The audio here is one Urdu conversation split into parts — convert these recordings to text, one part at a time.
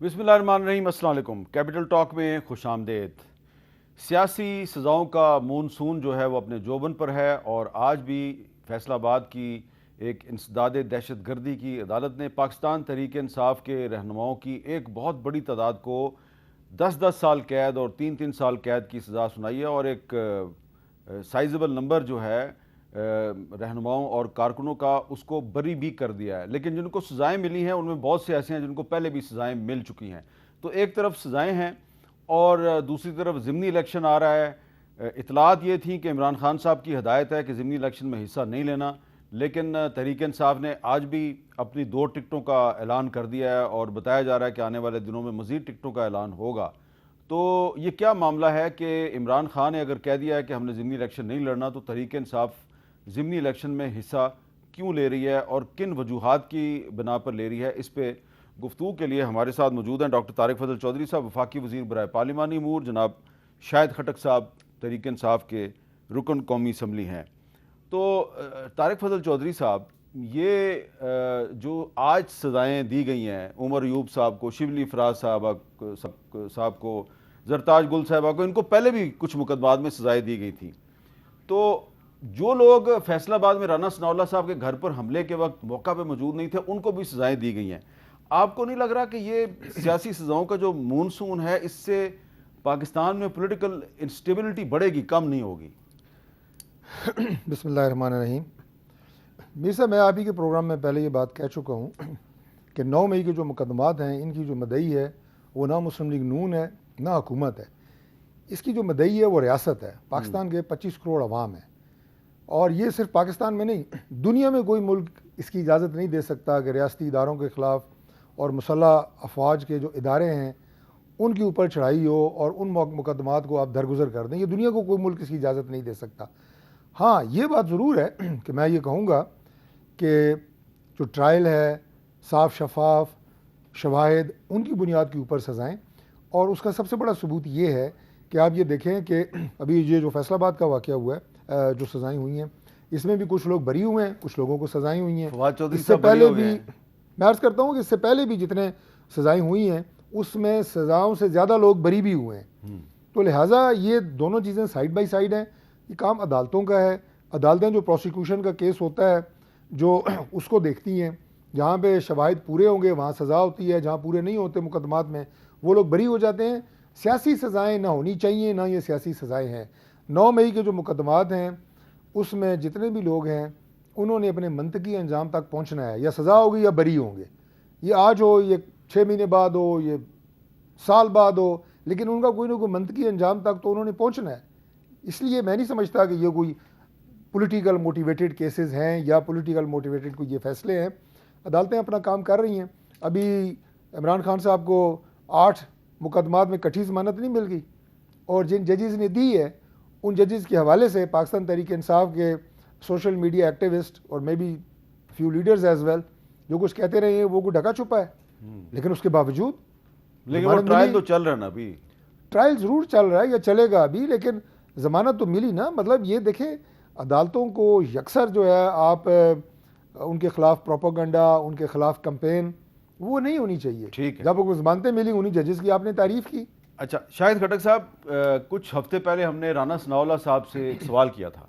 بسم اللہ الرحمن الرحیم۔ السلام علیکم۔ کیپٹل ٹاک میں خوش آمدید۔ سیاسی سزاؤں کا مونسون جو ہے وہ اپنے جوبن پر ہے، اور آج بھی فیصل آباد کی ایک انسداد دہشت گردی کی عدالت نے پاکستان تحریک انصاف کے رہنماؤں کی ایک بہت بڑی تعداد کو 10 سال قید اور 3 سال قید کی سزا سنائی ہے، اور ایک سائزبل نمبر جو ہے رہنماؤں اور کارکنوں کا اس کو بری بھی کر دیا ہے۔ لیکن جن کو سزائیں ملی ہیں ان میں بہت سے ایسے ہیں جن کو پہلے بھی سزائیں مل چکی ہیں۔ تو ایک طرف سزائیں ہیں اور دوسری طرف ضمنی الیکشن آ رہا ہے۔ اطلاعات یہ تھیں کہ عمران خان صاحب کی ہدایت ہے کہ ضمنی الیکشن میں حصہ نہیں لینا، لیکن تحریک انصاف نے آج بھی اپنی 2 ٹکٹوں کا اعلان کر دیا ہے، اور بتایا جا رہا ہے کہ آنے والے دنوں میں مزید ٹکٹوں کا اعلان ہوگا۔ تو یہ کیا معاملہ ہے کہ عمران خان نے اگر کہہ دیا ہے کہ ہم نے ضمنی الیکشن نہیں لڑنا، تو تحریک انصاف ضمنی الیکشن میں حصہ کیوں لے رہی ہے اور کن وجوہات کی بنا پر لے رہی ہے؟ اس پہ گفتگو کے لیے ہمارے ساتھ موجود ہیں ڈاکٹر طارق فضل چودھری صاحب، وفاقی وزیر برائے پارلیمانی امور، جناب شاہد خٹک صاحب تحریک انصاف کے رکن قومی اسمبلی ہیں۔ تو طارق فضل چودھری صاحب، یہ جو آج سزائیں دی گئی ہیں عمر ایوب صاحب کو، شبلی فراز صاحب کو، زرتاج گل صاحبہ کو، ان کو پہلے بھی کچھ مقدمات میں سزائیں دی گئی تھیں۔ تو جو لوگ فیصل آباد میں رانا ثناء اللہ صاحب کے گھر پر حملے کے وقت موقع پہ موجود نہیں تھے، ان کو بھی سزائیں دی گئی ہیں۔ آپ کو نہیں لگ رہا کہ یہ سیاسی سزاؤں کا جو مونسون ہے، اس سے پاکستان میں پولیٹیکل انسٹیبلٹی بڑھے گی، کم نہیں ہوگی؟ بسم اللہ الرحمن الرحیم۔ میر صاحب، میں آپ ہی کے پروگرام میں پہلے یہ بات کہہ چکا ہوں کہ 9 مئی کے جو مقدمات ہیں، ان کی جو مدعی ہے وہ نہ مسلم لیگ نون ہے نہ حکومت ہے۔ اس کی جو مدعی ہے وہ ریاست ہے، پاکستان کے 25 کروڑ عوام ہے۔ اور یہ صرف پاکستان میں نہیں، دنیا میں کوئی ملک اس کی اجازت نہیں دے سکتا کہ ریاستی اداروں کے خلاف اور مسلح افواج کے جو ادارے ہیں ان کے اوپر چڑھائی ہو اور ان مقدمات کو آپ درگزر کر دیں۔ یہ دنیا کو کوئی ملک اس کی اجازت نہیں دے سکتا۔ ہاں، یہ بات ضرور ہے کہ میں یہ کہوں گا کہ جو ٹرائل ہے، صاف شفاف شواہد، ان کی بنیاد کے اوپر سزائیں، اور اس کا سب سے بڑا ثبوت یہ ہے کہ آپ یہ دیکھیں کہ ابھی یہ جو فیصل آباد کا واقعہ ہوا ہے، جو سزائیں ہوئی ہیں، اس میں بھی کچھ لوگ بری ہوئے ہیں، کچھ لوگوں کو سزائیں ہوئی ہیں۔ اس سے پہلے بھی میں عرض کرتا ہوں کہ اس سے پہلے بھی جتنے سزائیں ہوئی ہیں اس میں سزاؤں سے زیادہ لوگ بری بھی ہوئے ہیں۔ تو لہٰذا یہ دونوں چیزیں سائیڈ بائی سائیڈ ہیں۔ یہ کام عدالتوں کا ہے۔ عدالتیں جو پروسیکیوشن کا کیس ہوتا ہے جو اس کو دیکھتی ہیں، جہاں پہ شواہد پورے ہوں گے وہاں سزا ہوتی ہے، جہاں پورے نہیں ہوتے مقدمات میں وہ لوگ بری ہو جاتے ہیں۔ سیاسی سزائیں نہ ہونی چاہیے، نہ یہ سیاسی سزائیں ہیں۔ 9 مئی کے جو مقدمات ہیں اس میں جتنے بھی لوگ ہیں انہوں نے اپنے منطقی انجام تک پہنچنا ہے، یا سزا ہوگی یا بری ہوں گے۔ یہ آج ہو، یہ 6 مہینے بعد ہو، یہ سال بعد ہو، لیکن ان کا کوئی نہ کوئی منطقی انجام تک تو انہوں نے پہنچنا ہے۔ اس لیے میں نہیں سمجھتا کہ یہ کوئی پولیٹیکل موٹیویٹڈ کیسز ہیں یا پولیٹیکل موٹیویٹڈ کوئی یہ فیصلے ہیں۔ عدالتیں اپنا کام کر رہی ہیں۔ ابھی عمران خان صاحب کو 8 مقدمات میں کٹھی ضمانت نہیں مل گئی، اور جن ججز نے دی ہے ان ججز کے حوالے سے پاکستان تحریک انصاف کے سوشل میڈیا ایکٹیوسٹ اور may be few leaders as well جو کچھ کہتے رہے ہیں وہ کوئی ڈھکا چھپا ہے، لیکن اس کے باوجود وہ ٹرائل تو چل رہا ہے نا، ابھی ٹرائل ضرور چل رہا ہے یا چلے گا ابھی، لیکن ضمانت تو ملی نا۔ مطلب یہ دیکھیں، عدالتوں کو یکسر جو ہے آپ ان کے خلاف پروپیگنڈا، ان کے خلاف کمپین وہ نہیں ہونی چاہیے۔ ٹھیک ہے، جب وہ ضمانتیں ملی انہیں ججز کی آپ نے تعریف کی۔ اچھا شاہد خٹک صاحب، کچھ ہفتے پہلے ہم نے رانا ثناء اللہ صاحب سے ایک سوال کیا تھا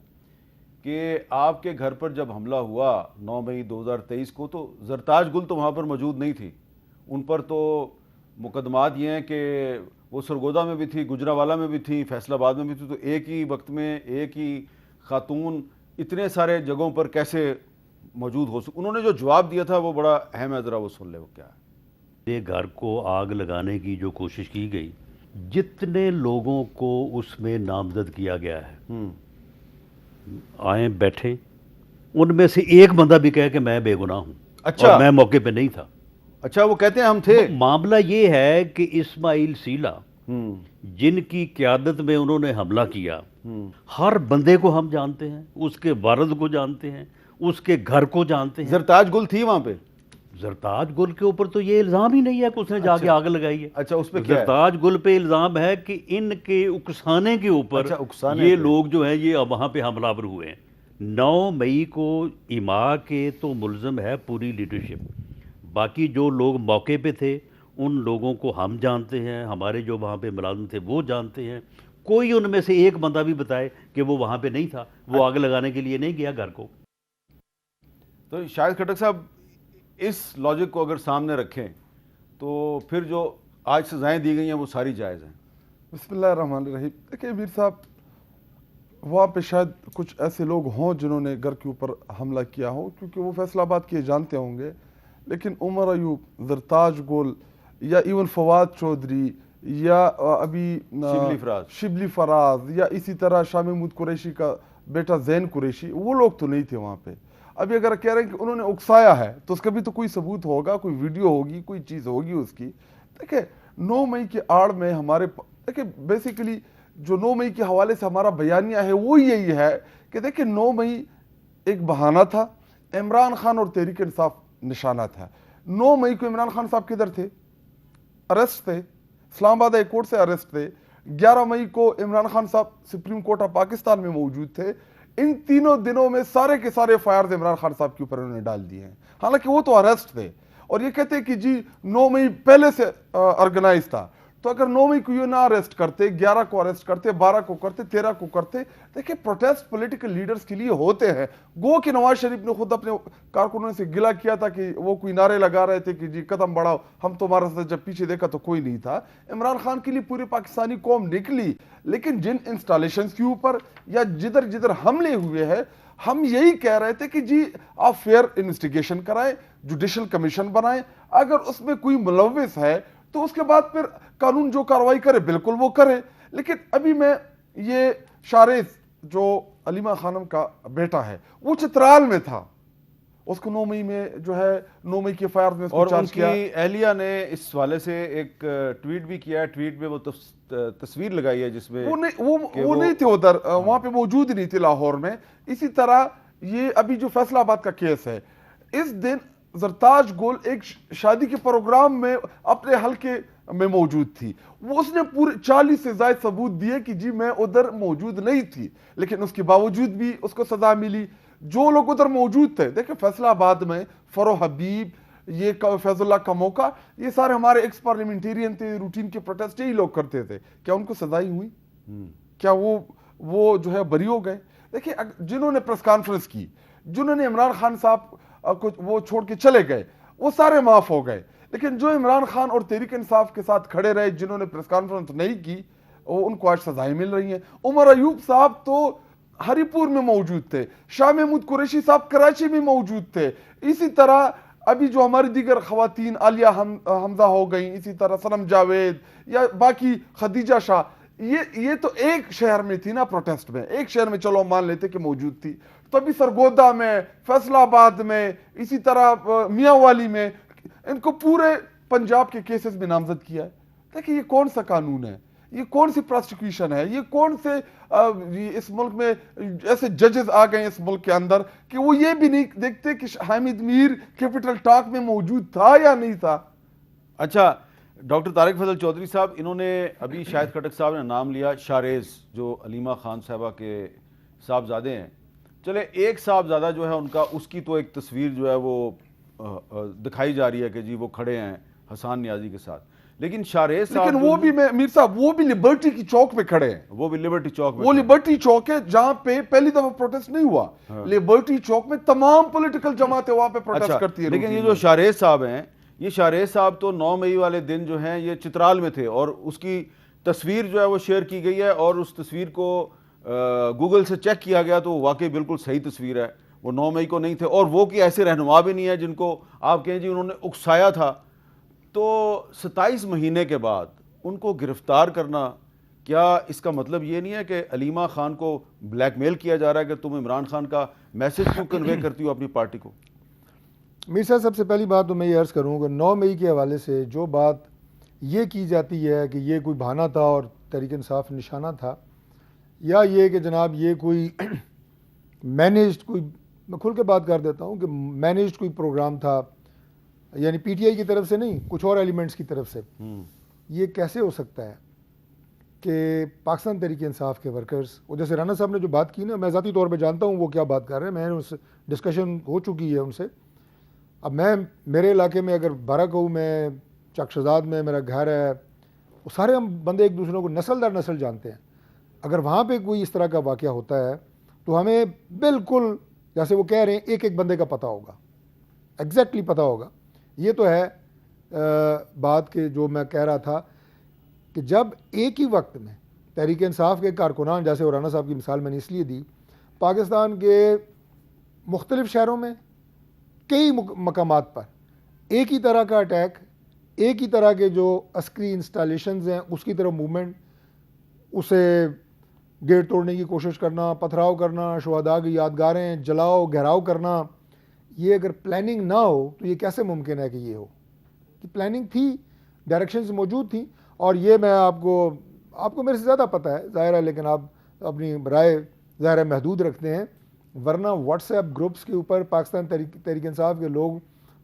کہ آپ کے گھر پر جب حملہ ہوا 9 مئی 2023 کو، تو زرتاج گل تو وہاں پر موجود نہیں تھی۔ ان پر تو مقدمات یہ ہیں کہ وہ سرگودا میں بھی تھی، گجرانوالہ میں بھی تھی، فیصل آباد میں بھی تھی۔ تو ایک ہی وقت میں ایک ہی خاتون اتنے سارے جگہوں پر کیسے موجود ہو انہوں نے جو جواب دیا تھا وہ بڑا اہم ہے، ذرا وہ سن لے وہ کیا ہے۔ یہ گھر کو آگ لگانے کی جو کوشش کی گئی، جتنے لوگوں کو اس میں نامزد کیا گیا ہے، آئیں بیٹھیں، ان میں سے ایک بندہ بھی کہے کہ میں بے گناہ ہوں، اچھا، اور میں موقع پہ نہیں تھا۔ اچھا، وہ کہتے ہیں ہم تھے۔ معاملہ یہ ہے کہ اسماعیل سیلا جن کی قیادت میں انہوں نے حملہ کیا، ہر بندے کو ہم جانتے ہیں، اس کے والد کو جانتے ہیں، اس کے گھر کو جانتے ہیں۔ زرتاج گل تھی وہاں پہ؟ زرتاج گل کے اوپر تو یہ الزام ہی نہیں ہے کہ اس نے جا کے آگ لگائی ہے۔ اچھا، اس پہ کیا ہے؟ زرتاج گل پہ الزام ہے کہ ان کے اکسانے کے اوپر یہ لوگ جو ہیں یہ وہاں پہ حملہ آور ہوئے ہیں۔ 9 مئی کو ایما کے تو ملزم ہے پوری لیڈرشپ، باقی جو لوگ موقع پہ تھے ان لوگوں کو ہم جانتے ہیں, ہمارے جو وہاں پہ ملازم تھے وہ جانتے ہیں. کوئی ان میں سے ایک بندہ بھی بتائے کہ وہ وہاں پہ نہیں تھا, وہ آگ لگانے کے لیے نہیں گیا گھر کو. تو شاہد کھٹک صاحب اس لاجک کو اگر سامنے رکھیں تو پھر جو آج سزائیں دی گئی ہیں وہ ساری جائز ہیں. بسم اللہ الرحمن الرحیم. دیکھیں امیر صاحب, وہاں پہ شاید کچھ ایسے لوگ ہوں جنہوں نے گھر کے اوپر حملہ کیا ہو, کیونکہ وہ فیصل آباد کے جانتے ہوں گے, لیکن عمر ایوب, زرتاج گل, یا ایون فواد چودھری, یا ابھی شبلی فراز, یا اسی طرح شاہ محمود قریشی کا بیٹا زین قریشی, وہ لوگ تو نہیں تھے وہاں پہ. ابھی اگر کہہ رہے ہیں کہ انہوں نے اکسایا ہے تو اس کا بھی تو کوئی ثبوت ہوگا, کوئی ویڈیو ہوگی, کوئی چیز ہوگی اس کی. دیکھیں 9 مئی کے آڑ میں ہمارے دیکھیں بیسیکلی جو 9 مئی کے حوالے سے ہمارا بیانیہ ہے وہ یہی ہے کہ دیکھیں 9 مئی ایک بہانہ تھا, عمران خان اور تحریک انصاف نشانہ تھا. 9 مئی کو عمران خان صاحب کدھر تھے؟ اریسٹ تھے, اسلام آباد ہائی کورٹ سے اریسٹ تھے. 11 مئی کو عمران خان صاحب سپریم کورٹ آف پاکستان میں موجود تھے. ان تینوں دنوں میں سارے کے سارے فائرز عمران خان صاحب کے اوپر انہوں نے ڈال دیے ہیں, حالانکہ وہ تو اریسٹ تھے. اور یہ کہتے ہیں کہ جی 9 مئی پہلے سے آرگنائز تھا. تو اگر 9 مئی کو یہ نہ اریسٹ کرتے, 11 کو اریسٹ کرتے, 12 کو کرتے, 13 کو کرتے, دیکھیں پروٹیسٹ پولیٹیکل لیڈرز کے لیے ہوتے ہیں. گو کہ نواز شریف نے خود اپنے کارکنوں سے گلہ کیا تھا کہ وہ کوئی نعرے لگا رہے تھے کہ جی قدم بڑھاؤ, ہم تمہارے ساتھ, جب پیچھے دیکھا تو کوئی نہیں تھا. عمران خان کے لیے پوری پاکستانی قوم نکلی, لیکن جن انسٹالیشنز کے اوپر یا جدھر جدھر حملے ہوئے ہیں, ہم یہی کہہ رہے تھے کہ جی آپ فیئر انویسٹیگیشن کرائیں, جوڈیشل کمیشن بنائیں, اگر اس میں کوئی ملوث ہے تو اس کے بعد پھر قانون جو کارروائی کرے بالکل وہ کرے. لیکن ابھی میں یہ شاریز جو علیمہ خانم کا بیٹا ہے وہ چترال میں تھا, اس کو 9 مئی میں جو ہے 9 مئی کے فائر میں اس کو چارج کیا. اور ان کی اہلیہ نے اس حوالے سے ایک ٹویٹ بھی کیا ہے. ٹویٹ میں وہ تصویر لگائی ہے جس میں وہ نہیں تھے ادھر, وہاں پہ موجود نہیں تھے لاہور میں. اسی طرح یہ ابھی جو فیصل آباد کا کیس ہے, اس دن زرتاج گل ایک شادی کے پروگرام میں اپنے حلقے میں موجود تھی. وہ اس نے پورے 40 سے زائد ثبوت دیے کہ جی میں ادھر موجود نہیں تھی, لیکن اس کے باوجود بھی اس کو سزا ملی. جو لوگ ادھر موجود تھے, دیکھیں فیصل آباد میں فرو حبیب, یہ فیض اللہ کا موقع, یہ سارے ہمارے ایکس پارلیمنٹیرین تھے, روٹین کے پروٹیسٹ یہی لوگ کرتے تھے. کیا ان کو سزائی ہوئی؟ کیا وہ جو ہے بری ہو گئے؟ دیکھیں جنہوں نے پریس کانفرنس کی, جنہوں نے عمران خان صاحب وہ چھوڑ کے چلے گئے, وہ سارے معاف ہو گئے. لیکن جو عمران خان اور تحریک انصاف کے ساتھ کھڑے رہے, جنہوں نے پریس کانفرنس نہیں کی, ان کو آج سزائیں مل رہی ہیں. عمر ایوب صاحب تو ہری پور میں موجود تھے, شاہ محمود قریشی صاحب کراچی میں موجود تھے. اسی طرح ابھی جو ہماری دیگر خواتین عالیہ حمزہ ہو گئیں, اسی طرح صنم جاوید یا باقی خدیجہ شاہ, یہ تو ایک شہر میں تھی نا پروٹیسٹ میں, ایک شہر میں چلو مان لیتے کہ موجود تھی. تبھی سرگودا میں, فیصل آباد میں, اسی طرح میاں والی میں, ان کو پورے پنجاب کے کیسز میں نامزد کیا ہے. دیکھیں یہ کون سا قانون ہے, یہ کون سی پروسیکیوشن ہے, یہ کون سے اس ملک میں ایسے ججز آ گئے اس ملک کے اندر کہ وہ یہ بھی نہیں دیکھتے کہ حامد میر کیپٹل ٹاک میں موجود تھا یا نہیں تھا. اچھا ڈاکٹر طارق فضل چودھری صاحب, انہوں نے ابھی شاہد کھٹک صاحب نے نام لیا شاریز, جو علیمہ خان صاحبہ کے صاحبزادے ہیں. چلے ایک صاحبزادہ جو ہے ان کا, اس کی تو ایک تصویر جو ہے وہ دکھائی جا رہی ہے کہ جی وہ کھڑے ہیں حسان نیازی کے ساتھ, لیکن شاریز صاحب, لیکن وہ بھی میر صاحب وہ بھی لبرٹی کی چوک پہ کھڑے ہیں. وہ بھی لبرٹی چوک میں, وہ لبرٹی چوک ہے جہاں پہ پہلی دفعہ پروٹیسٹ نہیں ہوا. لبرٹی چوک میں تمام پولیٹیکل جماعتیں وہاں پہ پروٹیسٹ کرتی ہیں. لیکن یہ جو شاریز صاحب ہیں, یہ شاریز صاحب تو 9 مئی والے دن جو ہیں یہ چترال میں تھے, اور اس کی تصویر جو ہے وہ شیئر کی گئی ہے, اور اس تصویر کو گوگل سے چیک کیا گیا تو واقعی بالکل صحیح تصویر ہے. وہ 9 مئی کو نہیں تھے, اور وہ کہ ایسے رہنما بھی نہیں ہے جن کو آپ کہیں جی انہوں نے اکسایا تھا. تو 27 مہینے کے بعد ان کو گرفتار کرنا, کیا اس کا مطلب یہ نہیں ہے کہ علیمہ خان کو بلیک میل کیا جا رہا ہے کہ تم عمران خان کا میسج کیوں کنوے کرتی ہو اپنی پارٹی کو؟ میر صاحب سب سے پہلی بات تو میں یہ عرض کروں کہ 9 مئی کے حوالے سے جو بات یہ کی جاتی ہے کہ یہ کوئی بہانہ تھا اور تحریک انصاف نشانہ تھا, یا یہ کہ جناب یہ کوئی مینیجڈ, کوئی میں کھل کے بات کر دیتا ہوں کہ مینیجڈ کوئی پروگرام تھا, یعنی پی ٹی آئی کی طرف سے نہیں, کچھ اور ایلیمنٹس کی طرف سے, یہ کیسے ہو سکتا ہے کہ پاکستان تحریک انصاف کے ورکرز, وہ جیسے رانا صاحب نے جو بات کی نا, میں ذاتی طور پہ جانتا ہوں وہ کیا بات کر رہے ہیں, میں اس ڈسکشن ہو چکی ہے ان سے. اب میں میرے علاقے میں اگر 12 کہوں, میں چک شہزاد میں میرا گھر ہے، وہ سارے ہم بندے ایک دوسرے کو نسل در نسل جانتے ہیں. اگر وہاں پہ کوئی اس طرح کا واقعہ ہوتا ہے تو ہمیں بالکل جیسے وہ کہہ رہے ہیں ایک ایک بندے کا پتہ ہوگا، ایگزیکٹلی پتہ ہوگا. یہ تو ہے بات کہ جو میں کہہ رہا تھا کہ جب ایک ہی وقت میں تحریک انصاف کے کارکنان، جیسے عورانہ صاحب کی مثال میں نے اس لیے دی، پاکستان کے مختلف شہروں میں کئی مقامات پر ایک ہی طرح کا اٹیک، ایک ہی طرح کے جو عسکری انسٹالیشنز ہیں اس کی طرف موومنٹ، اسے گیٹ توڑنے کی کوشش کرنا، پتھراؤ کرنا، شہداء کی یادگاریں جلاؤ گھیراؤ کرنا، یہ اگر پلاننگ نہ ہو تو یہ کیسے ممکن ہے کہ یہ ہو؟ کہ پلاننگ تھی، ڈائریکشنز موجود تھیں. اور یہ میں آپ کو میرے سے زیادہ پتہ ہے ظاہر ہے، لیکن آپ اپنی رائے ظاہر ہے محدود رکھتے ہیں، ورنہ واٹس ایپ گروپس کے اوپر پاکستان تحریک انصاف کے لوگ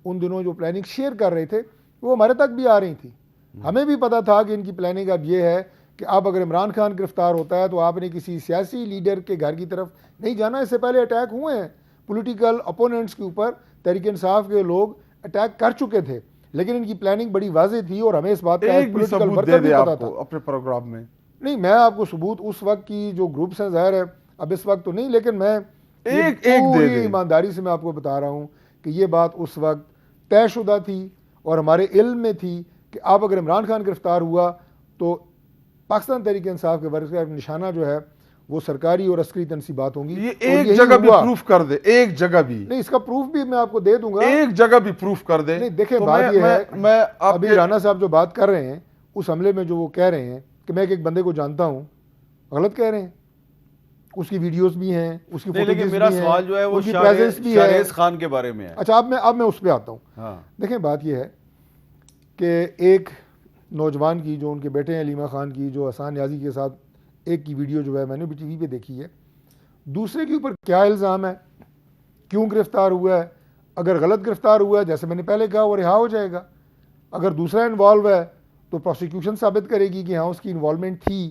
ان دنوں جو پلاننگ شیئر کر رہے تھے وہ ہمارے تک بھی آ رہی تھی. ہمیں بھی پتہ تھا کہ ان کی پلاننگ اب یہ ہے کہ اب اگر عمران خان گرفتار ہوتا ہے تو آپ نے کسی سیاسی لیڈر کے گھر کی طرف نہیں جانا. اس سے پہلے اٹیک ہوئے ہیں پولیٹیکل اپوننٹس کے اوپر، تحریک انصاف کے لوگ اٹیک کر چکے تھے، لیکن ان کی پلاننگ بڑی واضح تھی اور ہمیں اس بات کا ایک بھی ثبوت دے دے آپ کو اپنے پروگرام میں. نہیں، میں آپ کو ثبوت اس وقت کی جو گروپس ہیں ظاہر ہے اب اس وقت تو نہیں، لیکن میں ایک پوری ایمانداری سے میں آپ کو بتا رہا ہوں کہ یہ بات اس وقت طے شدہ تھی اور ہمارے علم میں تھی کہ اب اگر عمران خان گرفتار ہوا تو پاکستان تحریک انصاف کے ورثہ کا نشانہ جو ہے وہ سرکاری اور عسکری تنصیبات ہوں گی. یہ ایک جگہ بھی پروف کر دے، ایک جگہ بھی نہیں، اس کا پروف بھی میں آپ کو دے دوں گا، ایک جگہ بھی پروف کر دے. نہیں دیکھیں بات یہ ہے، ابھی رانا صاحب جو بات کر رہے ہیں اس حملے میں جو وہ کہہ رہے ہیں کہ میں ایک بندے کو جانتا ہوں، غلط کہہ رہے ہیں. اس کی ویڈیوز بھی ہیں، اس کی فوٹوز بھی ہیں، میرا سوال جو ہے وہ شاہریز خان کے بارے میں ہے. اچھا اب میں اس پہ آتا ہوں. دیکھیں بات یہ ہے کہ ایک نوجوان کی جو ان کے بیٹے ہیں علیمہ خان کی، جو احسان نیازی کے ساتھ ایک کی ویڈیو جو ہے میں نے بھی ٹی وی پہ دیکھی ہے، دوسرے کے اوپر کیا الزام ہے، کیوں گرفتار ہوا ہے؟ اگر غلط گرفتار ہوا ہے جیسے میں نے پہلے کہا وہ رہا ہو جائے گا. اگر دوسرا انوالو ہے تو پروسیکیوشن ثابت کرے گی کہ ہاں اس کی انوالومنٹ تھی.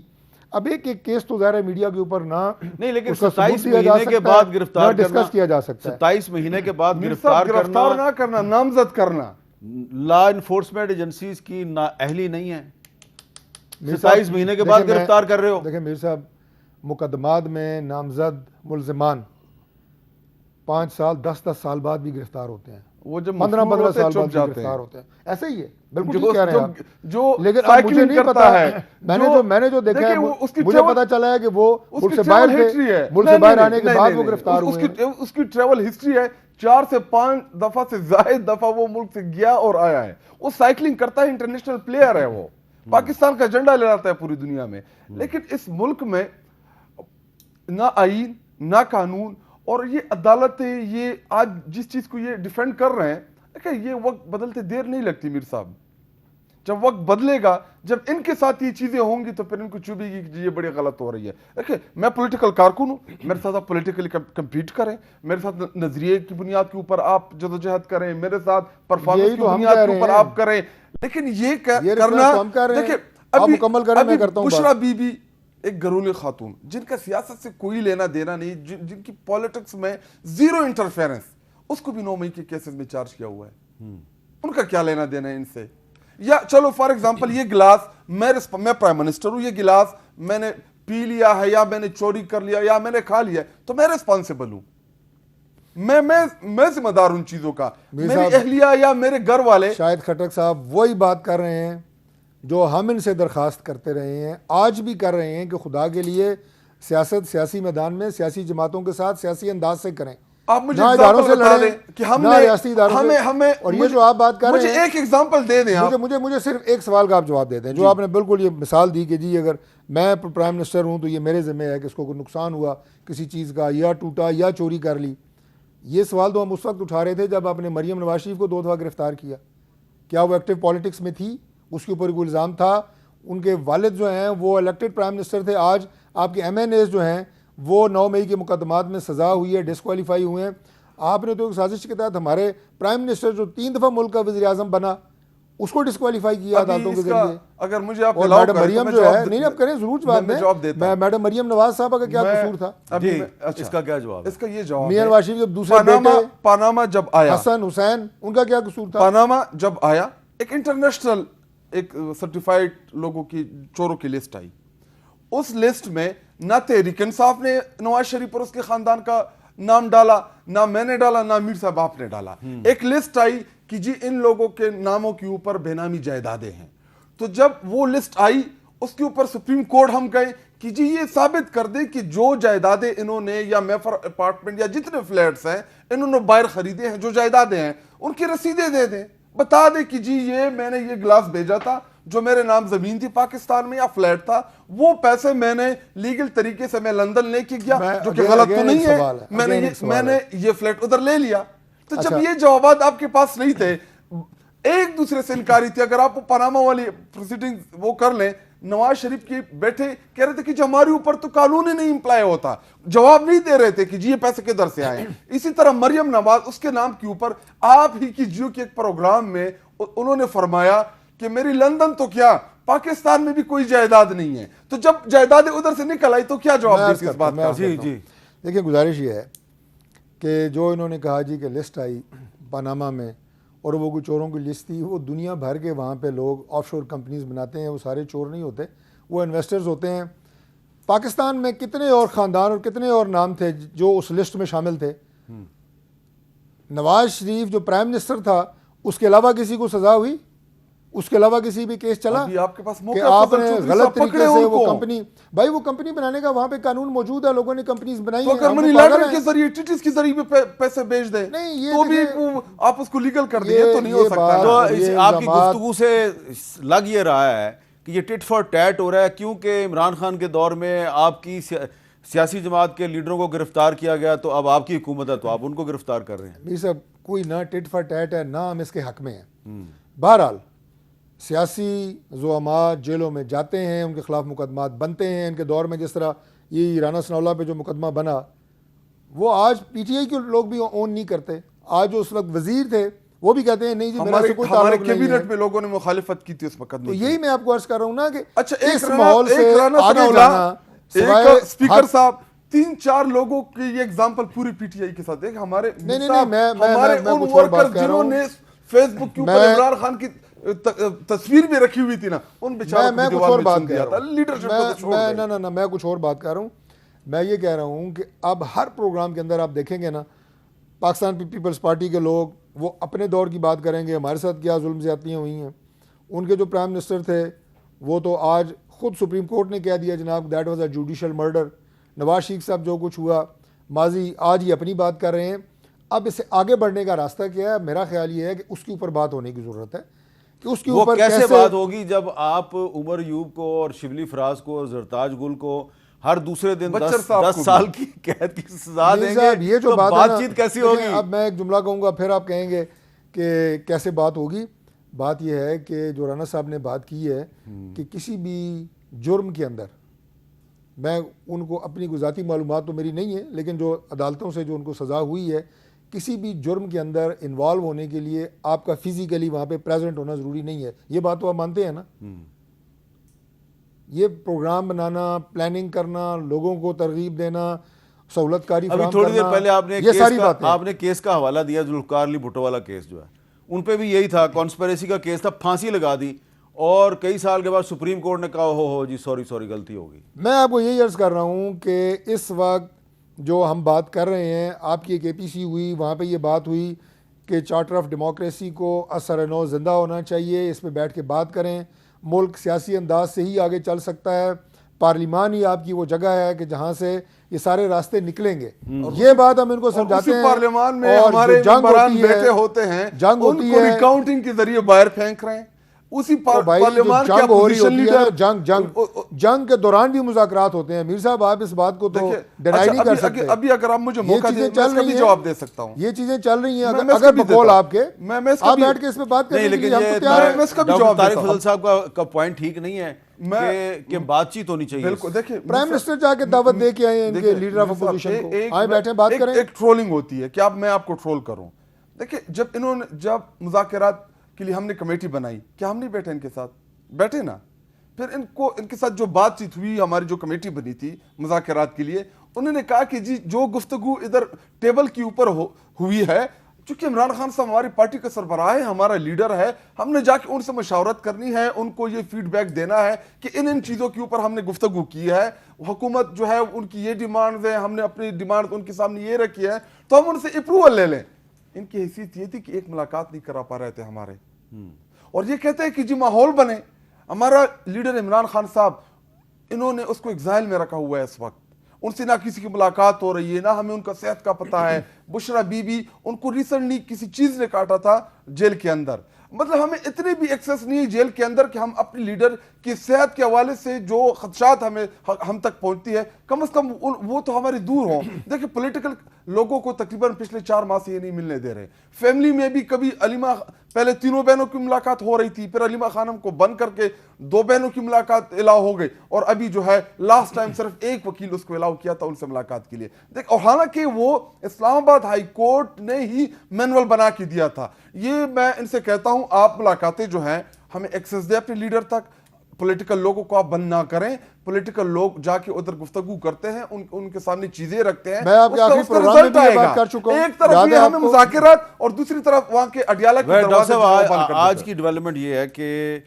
اب ایک کیس تو ظاہر ہے میڈیا کے اوپر نہ نہیں، لیکن 27 مہینے کے بعد گرفتار ڈسکس کیا جا سکتا ہے. 27 مہینے کے بعد گرفتار نہ کرنا، نامزد کرنا لا انفورسمنٹ ایجنسیز کی نااہلی نہیں ہے. 27 مہینے کے بعد گرفتار کر رہے ہو. دیکھیں میر صاحب، مقدمات میں نامزد ملزمان 5 سال 10 سال بعد بھی گرفتار ہوتے ہیں، وہ جب 15 سال بعد بھی گرفتار ہوتے ہیں. ایسا ہی ہے، بالکل ٹھیک کہہ رہے ہیں آپ. لیکن اب مجھے نہیں پتا ہے، میں نے جو دیکھا ہے مجھے پتا چلا ہے کہ وہ ملک سے باہر تھے، ملک سے باہر آنے کے بعد وہ گرفتار ہوئے ہیں. اس کی ٹریول ہسٹری ہے، 4 سے 5 دفعہ سے زائد دفعہ وہ ملک سے گیا اور آیا ہے. وہ سائیکلنگ کرتا ہے، انٹرنیشنل پلیئر ہے، وہ پاکستان کا جھنڈا لہراتا ہے پوری دنیا میں. لیکن اس ملک میں نہ آئین نہ قانون، اور یہ عدالتیں، یہ آج جس چیز کو یہ ڈیفینڈ کر رہے ہیں، دیکھیں یہ وقت بدلتے دیر نہیں لگتی میر صاحب. جب وقت بدلے گا، جب ان کے ساتھ یہ چیزیں ہوں گی تو پھر ان کو چوبے گی کہ یہ بڑی غلط ہو رہی ہے. دیکھیں میں پولیٹیکل کارکن ہوں، میرے ساتھ آپ پولیٹیکلی کمپیٹ کریں، میرے ساتھ نظریے کی بنیاد کے اوپر آپ جدوجہد کریں، میرے ساتھ پرفارمنس کی بنیاد کے اوپر آپ کریں. لیکن یہ کرنا، دیکھیں ابھی بشرا بی بی ایک گھریلو خاتون جن کا سیاست سے کوئی لینا دینا نہیں، جن کی پالیٹکس میں زیرو انٹرفیرنس، اس کو بھی 9 مئی کے کیسز میں چارج کیا ہوا ہے. ان کا کیا لینا دینا ہے ان سے؟ یا چلو فار ایگزامپل یہ گلاس میں پرائم منسٹر ہوں، یہ گلاس میں نے پی لیا ہے یا میں نے چوری کر لیا یا میں نے کھا لیا ہے تو میں ریسپانسیبل ہوں، میں ذمہ دار ہوں ان چیزوں کا. میری اہلیہ یا میرے گھر والے. شاہد خٹک صاحب وہی بات کر رہے ہیں جو ہم ان سے درخواست کرتے رہے ہیں، آج بھی کر رہے ہیں کہ خدا کے لیے سیاست سیاسی میدان میں سیاسی جماعتوں کے ساتھ سیاسی انداز سے کریں. آپ مجھے اداروں سے بتا دیں کہ ہم نے ہمیں اور یہ جو آپ بات کر رہے ہیں، مجھے ایک ایگزامپل دے دیں. مجھے صرف ایک سوال کا آپ جواب دے دیں. جو آپ نے بالکل یہ مثال دی کہ جی اگر میں پرائم منسٹر ہوں تو یہ میرے ذمہ ہے کہ اس کو کوئی نقصان ہوا کسی چیز کا، یا ٹوٹا یا چوری کر لی. یہ سوال تو ہم اس وقت اٹھا رہے تھے جب آپ نے مریم نواز شریف کو 2 دفعہ گرفتار کیا. کیا وہ ایکٹیو پالیٹکس میں تھی؟ اس کے اوپر کوئی الزام تھا؟ ان کے والد جو ہیں وہ الیکٹڈ پرائم منسٹر تھے. آج آپ کے ایم این ایز جو ہیں وہ 9 مئی کے مقدمات میں سزا ہوئی ہے، ڈسکوالیفائی ہوئے ہیں. آپ نے تو ایک سازش کے تحت ہمارے پرائم منسٹر جو 3 دفعہ ملک کا وزیر اعظم بنا اس کو ڈسکوالیفائی کیا عدالتوں کے ذریعے. اگر مجھے آپ میڈم مریم جو ہے، نہیں آپ کریں ضرور جواب دیں، میڈم مریم نواز صاحبہ کا کیا قصور تھا؟ اس کا کیا جواب؟ اس کا یہ جواب میاں نواز شریف جب دوسرے بیٹے پاناما جب آیا، حسن حسین، ان کا کیا قصور تھا؟ پاناما جب آیا ایک انٹرنیشنل ایک سرٹیفائڈ لوگوں کی چوروں کی لسٹ آئی. اس لسٹ میں نہ تحریک انصاف نے نواز شریف اور اس کے خاندان کا نام ڈالا, نہ میں نے ڈالا, نہ میر صاحب آپ نے ڈالا. ایک لسٹ آئی کہ جی ان لوگوں کے ناموں کے اوپر بے نامی جائیدادیں ہیں. تو جب وہ لسٹ آئی اس کے اوپر سپریم کورٹ ہم گئے کہ جی یہ ثابت کر دیں کہ جو جائیدادیں انہوں نے یا میفر اپارٹمنٹ یا جتنے فلیٹس ہیں انہوں نے باہر خریدے ہیں, جو جائیدادیں ہیں ان کی رسیدیں دے دیں, بتا دیں کہ جی یہ میں نے یہ گلاس بھیجا تھا, جو میرے نام زمین تھی پاکستان میں یا فلیٹ تھا, وہ پیسے میں نے لیگل طریقے سے میں لندن لے کے گیا, جو کہ غلط تو نہیں ہے, میں نے یہ فلیٹ ادھر لے لیا. تو جب یہ جوابات آپ کے پاس نہیں تھے, ایک دوسرے سے انکاری تھی. اگر آپ پاناما والی پروسیڈنگ وہ کر لیں, نواز شریف کے بیٹھے کہہ رہے تھے کہ جو ہمارے اوپر تو قانون ہی نہیں امپلائی ہوتا, جواب نہیں دے رہے تھے کہ جی یہ پیسے کدھر سے آئے. اسی طرح مریم نواز, اس کے نام کے اوپر آپ ہی کی جیو کے ایک پروگرام میں انہوں نے فرمایا کہ میری لندن تو کیا پاکستان میں بھی کوئی جائیداد نہیں ہے. تو جب جائیدادیں ادھر سے نکل آئی تو کیا جواب دیں اس بات کا؟ جی جی دیکھیں, گزارش یہ ہے کہ جو انہوں نے کہا جی کہ لسٹ آئی پاناما میں اور وہ کوئی چوروں کی لسٹ تھی, وہ دنیا بھر کے وہاں پہ لوگ آف شور کمپنیز بناتے ہیں, وہ سارے چور نہیں ہوتے, وہ انویسٹرز ہوتے ہیں. پاکستان میں کتنے اور خاندان اور کتنے اور نام تھے جو اس لسٹ میں شامل تھے. نواز شریف جو پرائم منسٹر تھا, اس کے علاوہ کسی کو سزا ہوئی, اس کے علاوہ کسی بھی کیس چلا آپ کے پاس کہ آپ نے غلط طریقے سے وہ کمپنی, بھائی وہ کمپنی بنانے کا وہاں پہ قانون موجود ہے, لوگوں نے کمپنیز بنائی ہیں. منی لانڈرنگ کے ذریعے ٹیٹیز کے ذریعے پیسے بیچ دیں تو بھی آپ اس کو لیگل کر دیں, تو نہیں ہو سکتا. تو آپ کی گفتگو سے لگ یہ رہا ہے کہ یہ ٹٹ فار ٹیٹ ہو رہا ہے, کیونکہ عمران خان کے دور میں آپ کی سیاسی جماعت کے لیڈروں کو گرفتار کیا گیا, تو اب آپ کی حکومت ہے تو آپ ان کو گرفتار کر رہے ہیں. یہ سب کوئی نہ ٹٹ فار ٹیٹ ہے, نہ ہم اس کے حق میں ہیں. بہرحال سیاسی زعماء جیلوں میں جاتے ہیں, ان کے خلاف مقدمات بنتے ہیں. ان کے دور میں جس طرح یہ رانا ثناءاللہ پہ جو مقدمہ بنا, وہ آج پی ٹی آئی کے لوگ بھی اون نہیں کرتے. آج جو اس وقت وزیر تھے وہ بھی کہتے ہیں نہیں جی میرا سے کوئی تعلق نہیں ہے. ہمارے کیبنٹ میں لوگوں نے مخالفت کی تھی اس مقدمے کی. تو یہی میں آپ کو عرض کر رہا ہوں نا کہ اچھا اس ماحول سے آگے جانا, ایک اسپیکر صاحب 3-4 لوگوں کی یہ ایگزامپل پوری پی ٹی آئی کے ساتھ دیکھ, ہمارے ہمارے ان ورکر جنہوں نے فیس بک کے اوپر عمران خان کی تصویر بھی رکھی ہوئی تھی نا, ان بیچاروں میں کچھ اور بات کر رہا ہوں. میں کچھ اور بات کر رہا ہوں. میں یہ کہہ رہا ہوں کہ اب ہر پروگرام کے اندر آپ دیکھیں گے نا, پاکستان پیپلز پارٹی کے لوگ وہ اپنے دور کی بات کریں گے, ہمارے ساتھ کیا ظلم زیادتیاں ہوئی ہیں. ان کے جو پرائم منسٹر تھے وہ تو آج خود سپریم کورٹ نے کہہ دیا جناب that was a judicial murder. Nawaz Sharif صاحب جو کچھ ہوا ماضی, آج یہ اپنی بات کر رہے ہیں. اب اس سے آگے بڑھنے کا راستہ کیا ہے؟ میرا خیال یہ ہے کہ اس کے اوپر بات ہونے کی ضرورت ہے کہ اس کے اوپر کیسے بات ہوگی جب آپ عمر ایوب کو اور شبلی فراز کو اور زرتاج گل کو ہر دوسرے دن 10 سال کی قید کی سزا دیں گے, یہ جو بات چیت کیسی ہوگی؟ اب میں ایک جملہ کہوں گا پھر آپ کہیں گے کہ کیسے بات ہوگی. بات یہ ہے کہ جو رانا صاحب نے بات کی ہے کہ کسی بھی جرم کے اندر, میں ان کو اپنی ذاتی معلومات تو میری نہیں ہے, لیکن جو عدالتوں سے جو ان کو سزا ہوئی ہے, کسی بھی جرم کے اندر انوالو ہونے کے لیے آپ کا فزیکلی وہاں پہ پریزنٹ ہونا ضروری نہیں ہے. یہ بات تو آپ مانتے ہیں نا؟ یہ پروگرام بنانا, پلاننگ کرنا, لوگوں کو ترغیب دینا, سہولت کاری ابھی تھوڑی دیر پہلے آپ نے کیس کا حوالہ دیا, ذوالفقار علی بھٹو والا کیس جو ہے, ان پہ بھی یہی تھا, کانسپریسی کا کیس تھا, پھانسی لگا دی, اور کئی سال کے بعد سپریم کورٹ نے کہا ہو جی سوری غلطی ہوگی. میں آپ کو یہی عرض کر رہا ہوں کہ اس وقت جو ہم بات کر رہے ہیں, آپ کی ایک اے پی سی ہوئی, وہاں پہ یہ بات ہوئی کہ چارٹر آف ڈیموکریسی کو اثر نو زندہ ہونا چاہیے, اس پہ بیٹھ کے بات کریں. ملک سیاسی انداز سے ہی آگے چل سکتا ہے, پارلیمان ہی آپ کی وہ جگہ ہے کہ جہاں سے یہ سارے راستے نکلیں گے. یہ بات ہم ان کو سمجھاتے ہیں. پارلیمان میں ہمارے ممبران بیٹھے ہوتے ہیں, ان کو ریکاؤنٹنگ کے ذریعے باہر پھینک رہے ہیں. اسی پارلیمان جنگ ہو رہی ہوتی ہے, جنگ کے دوران بھی مذاکرات ہوتے ہیں. میر صاحب آپ اس بات کو تو ڈینائی نہیں کر سکتے. ابھی اگر آپ مجھے موقع دیں میں اس کا بھی جواب دے سکتا ہوں. یہ چیزیں چل رہی ہیں, اگر بقول آپ کے آپ بیٹھ کے اس پہ بات کریں, لیکن ڈاکٹر طارق فضل صاحب کا پوائنٹ ٹھیک نہیں ہے کہ بات چیت ہونی چاہیے. بالکل, دیکھیں پرائم منسٹر جا کے دعوت دے کے آئے ان کے لیڈر آف اپوزیشن کو, آئے بیٹھے بات کریں. ایک ٹرولنگ ہوتی ہے کہ اب میں آپ کو ٹرول کروں. دیکھیں جب مذاکرات کے لیے ہم نے کمیٹی بنائی, کیا ہم نہیں بیٹھے ان کے ساتھ؟ بیٹھے نا. پھر ان کے ساتھ جو بات چیت ہوئی, ہماری جو کمیٹی بنی تھی مذاکرات کے لیے, انہوں نے کہا کہ جی جو گفتگو ادھر ٹیبل کے اوپر ہوئی ہے, چونکہ عمران خان صاحب ہماری پارٹی کا سربراہ ہے, ہمارا لیڈر ہے, ہم نے جا کے ان سے مشاورت کرنی ہے, ان کو یہ فیڈ بیک دینا ہے کہ ان چیزوں کے اوپر ہم نے گفتگو کی ہے, حکومت جو ہے ان کی یہ ڈیمانڈز ہیں, ہم نے اپنی ڈیمانڈ ان کے سامنے یہ رکھی ہے, تو ہم ان سے اپروول لے لیں. ان کی حیثیت یہ تھی کہ ایک ملاقات نہیں کرا پا رہے تھے ہمارے, اور یہ کہتے ہیں کہ جی ماحول بنے. ہمارا لیڈر عمران خان صاحب, انہوں نے اس کو ایگزائل میں رکھا ہوا ہے اس وقت, ان سے نہ کسی کی ملاقات ہو رہی ہے, نہ ہمیں ان کا صحت کا پتہ ہے. بشرا بی بی, ان کو ریسنٹلی کسی چیز نے کاٹا تھا جیل کے اندر. مطلب ہمیں اتنی بھی ایکسیس نہیں ہے جیل کے اندر کہ ہم اپنے لیڈر کی صحت کے حوالے سے جو خدشات ہم تک پہنچتی ہے, کم از کم وہ تو ہمارے دور ہوں. دیکھیں پولیٹیکل لوگوں کو تقریباً پچھلے 4 ماہ سے یہ نہیں ملنے دے رہے. فیملی میں بھی کبھی علیمہ, پہلے 3 بہنوں کی ملاقات ہو رہی تھی, پھر علیمہ خانم کو بند کر کے 2 بہنوں کی ملاقات الاؤ ہو گئی, اور ابھی جو ہے لاسٹ ٹائم صرف ایک وکیل اس کو الاؤ کیا تھا ان سے ملاقات کے لیے. دیکھ, اور حالانکہ وہ اسلام آباد ہائی کورٹ نے ہی مینول بنا کے دیا تھا. یہ میں ان سے کہتا ہوں, آپ ملاقاتیں جو ہیں ہمیں ایکسس دیں اپنے لیڈر تک. پولیٹیکل لوگوں کو آپ بند نہ کریں. پولیٹیکل لوگ جا کے ادھر گفتگو کرتے ہیں, ان کے سامنے چیزیں رکھتے ہیں. میں آپ کے آخری پروگرام میں بھی یہ بات کر چکا ہوں, ایک طرف یہ ہمیں مذاکرات, اور دوسری طرف وہاں کے اڈیالہ کے دروازے صاحب. آج کی ڈیولپمنٹ یہ ہے کہ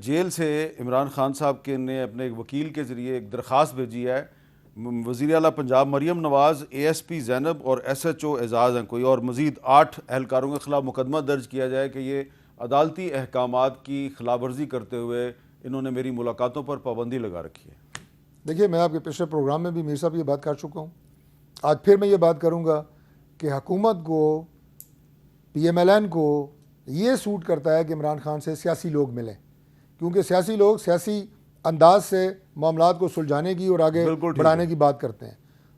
جیل سے عمران خان صاحب کے نے اپنے ایک وکیل کے ذریعے ایک درخواست بھیجی ہے. وزیر اعلیٰ Punjab Maryam Nawaz, A S P زینب اور ایس ایچ او اعزاز ہیں کوئی, اور مزید 8 اہلکاروں کے خلاف مقدمہ درج کیا جائے کہ یہ عدالتی احکامات کی خلاف ورزی کرتے ہوئے انہوں نے میری ملاقاتوں پر پابندی لگا رکھی ہے. دیکھیے, میں آپ کے پچھلے پروگرام میں بھی میر صاحب یہ بات کر چکا ہوں, آج پھر میں یہ بات کروں گا کہ حکومت کو, پی ایم ایل این کو یہ سوٹ کرتا ہے کہ عمران خان سے سیاسی لوگ ملیں, کیونکہ سیاسی لوگ سیاسی انداز سے معاملات کو سلجھانے کی اور آگے بڑھانے کی بات کرتے ہیں.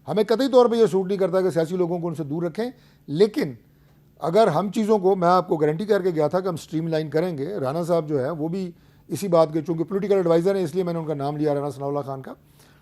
ہمیں قطعی طور پہ یہ سوٹ نہیں کرتا کہ سیاسی لوگوں کو ان سے دور رکھیں, لیکن اگر ہم چیزوں کو, میں آپ کو گارنٹی کر کے گیا تھا کہ ہم سٹریم لائن کریں گے. رانا صاحب جو ہے وہ بھی اسی بات کے, چونکہ پولیٹیکل ایڈوائزر ہیں اس لیے میں نے ان کا نام لیا, رانا ثناء اللہ خان کا,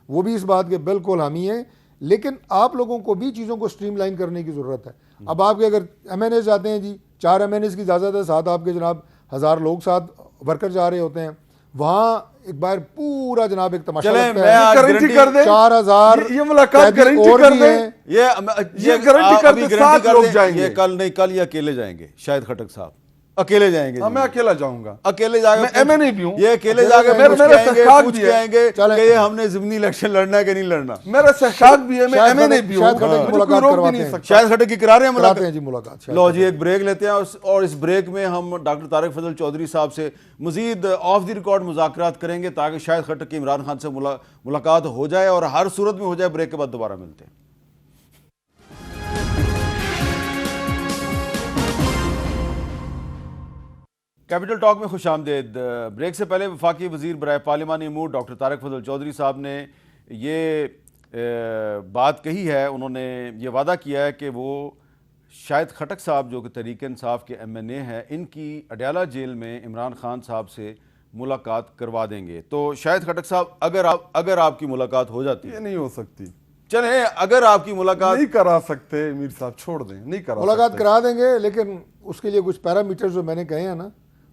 وہ بھی اس بات کے بالکل حامی ہیں. لیکن آپ لوگوں کو بھی چیزوں کو سٹریم لائن کرنے کی ضرورت ہے. اب آپ کے اگر ایم این ایز جاتے ہیں جی, 4 ایم این ایز کی اجازت ہے, ساتھ آپ کے جناب 1000 لوگ ساتھ ورکر جا رہے ہوتے ہیں, وہاں ایک بار پورا جناب ایک تماشا لگتا ہے. گارنٹی کر دیں 4000 یہ ملاقات گارنٹی کر دیں, یہ گارنٹی کر دیں 7 لوگ جائیں گے. یہ کل نہیں, کل یہ اکیلے جائیں گے. شاہد خٹک صاحب اکیلے جائیں گے. میں اکیلا جاؤں گا, اکیلے جا میں ایم این اے بھی ہوں, یہ اکیلے جا کے پوچھ کے آئیں گے کہ یہ ہم نے ضمنی الیکشن لڑنا ہے کہ نہیں لڑنا. میرا استحقاق بھی ہے, میں ایم این اے بھی ہوں, ملاقات کرواتے ہیں. شاہد خٹک کی کرا رہے ہیں جی ملاقات. لو جی ایک بریک لیتے ہیں, اور اس بریک میں ہم ڈاکٹر طارق فضل چودھری صاحب سے مزید آف دی ریکارڈ مذاکرات کریں گے تاکہ شاہد خٹک کی عمران خان سے ملاقات ہو جائے, اور ہر صورت میں ہو جائے. بریک کے بعد دوبارہ ملتے ہیں. کیپٹل ٹاک میں خوش آمدید. بریک سے پہلے وفاقی وزیر برائے پارلیمانی امور ڈاکٹر طارق فضل چودھری صاحب نے یہ بات کہی ہے, انہوں نے یہ وعدہ کیا ہے کہ وہ شاہد خٹک صاحب جو کہ تحریک انصاف کے ایم این اے ہیں, ان کی اڈیالہ جیل میں عمران خان صاحب سے ملاقات کروا دیں گے. تو شاہد خٹک صاحب, اگر آپ کی ملاقات ہو جاتی ہے, یہ نہیں ہو سکتی, چلیں اگر آپ کی ملاقات نہیں کرا سکتے میر صاحب, چھوڑ دیں, نہیں کرا ملاقات کرا دیں گے, لیکن اس کے لیے کچھ پیرامیٹر جو میں نے کہے ہیں نا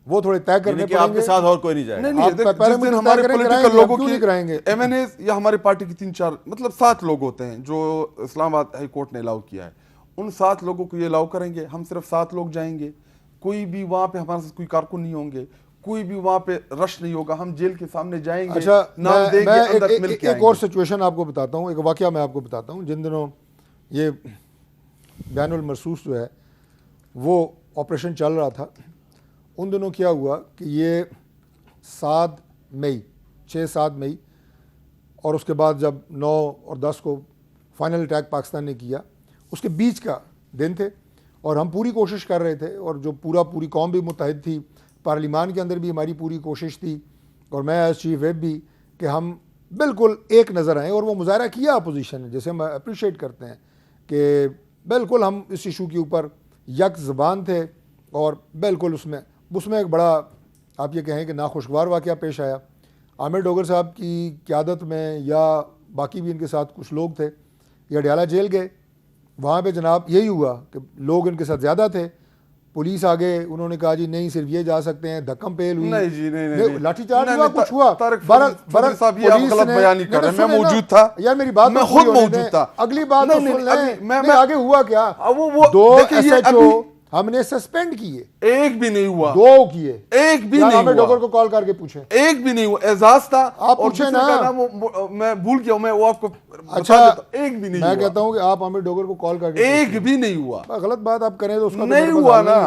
وہ تھوڑے طے کرنے کہ آپ کے ساتھ اور کوئی نہیں جائے. نہیں, ہمارے پولیٹیکل لوگوں کی ایم این اے یا ہماری پارٹی کی 3-4 مطلب 7 لوگ ہوتے ہیں جو اسلام آباد ہائی کورٹ نے الاؤ کیا ہے, ان 7 لوگوں کو یہ الاؤ کریں گے. ہم صرف 7 لوگ جائیں گے, کوئی بھی وہاں پہ ہمارے ساتھ کوئی کارکن نہیں ہوں گے, کوئی بھی وہاں پہ رش نہیں ہوگا, ہم جیل کے سامنے جائیں گے. اچھا, نام دیں گے, اندر مل کے ایک اور سچویشن آپ کو بتاتا ہوں, ایک واقعہ میں آپ کو بتاتا ہوں. جن دنوں یہ بین المرصوص جو ہے وہ آپریشن چل رہا تھا, ان دنوں کیا ہوا کہ یہ 7 مئی اور اس کے بعد جب 9 اور 10 کو فائنل اٹیک پاکستان نے کیا, اس کے بیچ کا دن تھے, اور ہم پوری کوشش کر رہے تھے, اور جو پوری قوم بھی متحد تھی, پارلیمان کے اندر بھی ہماری پوری کوشش تھی, اور میں ایز چیف ویپ بھی, کہ ہم بالکل ایک نظر آئیں. اور وہ مظاہرہ کیا اپوزیشن نے, جسے ہم اپریشیٹ کرتے ہیں, کہ بالکل ہم اس ایشو کے اوپر یک زبان تھے, اور بالکل اس میں ایک بڑا آپ یہ کہیں کہ ناخوشگوار واقعہ پیش آیا. عامر ڈوگر صاحب کی قیادت میں یا باقی بھی ان کے ساتھ کچھ لوگ تھے, یہ اڈیالہ جیل گئے. وہاں پہ جناب یہی ہوا کہ لوگ ان کے ساتھ زیادہ تھے, پولیس آگے, انہوں نے کہا جی نہیں صرف یہ جا سکتے ہیں, دھکم پیل ہوئی, نہیں جی نہیں لاٹھی چارج ہوا, کچھ ہوا. طارق صاحب یہ آپ غلط بیان نہیں کر رہے, میں موجود تھا یار, میری بات میں خود موجود تھا. اگلی بات سن لیں, آگے ہوا کیا, 2 ایس ایچ او ہم نے سسپینڈ کیے, ایک بھی نہیں ہوا, 2 کیے, ایک بھی کیا نہیں ہمیں ڈوگر ہوا, کو کال کر کے پوچھیں, ایک بھی نہیں ہوا. اعزاز تھا آپ اور پوچھیں دوسرے نا. کا نام میں بھول گیا ہوں, میں وہ آپ کو اچھا بتا دیتا ہوں, ایک بھی نہیں میں ہوا, کہتا ہوں کہ آپ ہمیں ڈوگر کو کال کر کے ایک بھی نہیں ہوا, غلط بات آپ کریں تو اس کا نہیں ہوا نا.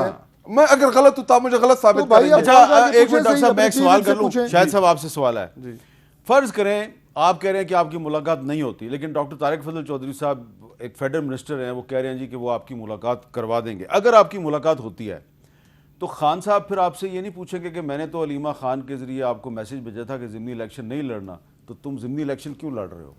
میں اگر غلط ہوتا مجھے غلط ثابت بھائی کریں گے. اب اچھا ایک پوچھیں منٹ ڈاکٹر صحیح، صاحب میں اپنی ایک سوال چیز سے کر لوں, پوچھیں. شاہد صاحب آپ سے سوال ہے. جی فرض کریں آپ کہہ رہے ہیں کہ آپ کی ملاقات نہیں ہوتی, لیکن ڈاکٹر طارق فضل چودھری صاحب ایک فیڈرل منسٹر ہیں, وہ کہہ رہے ہیں جی کہ وہ آپ کی ملاقات کروا دیں گے. اگر آپ کی ملاقات ہوتی ہے تو خان صاحب پھر آپ سے یہ نہیں پوچھیں گے کہ میں نے تو علیمہ خان کے ذریعے آپ کو میسج بھیجا تھا کہ ضمنی الیکشن نہیں لڑنا, تو تم ضمنی الیکشن کیوں لڑ رہے ہو؟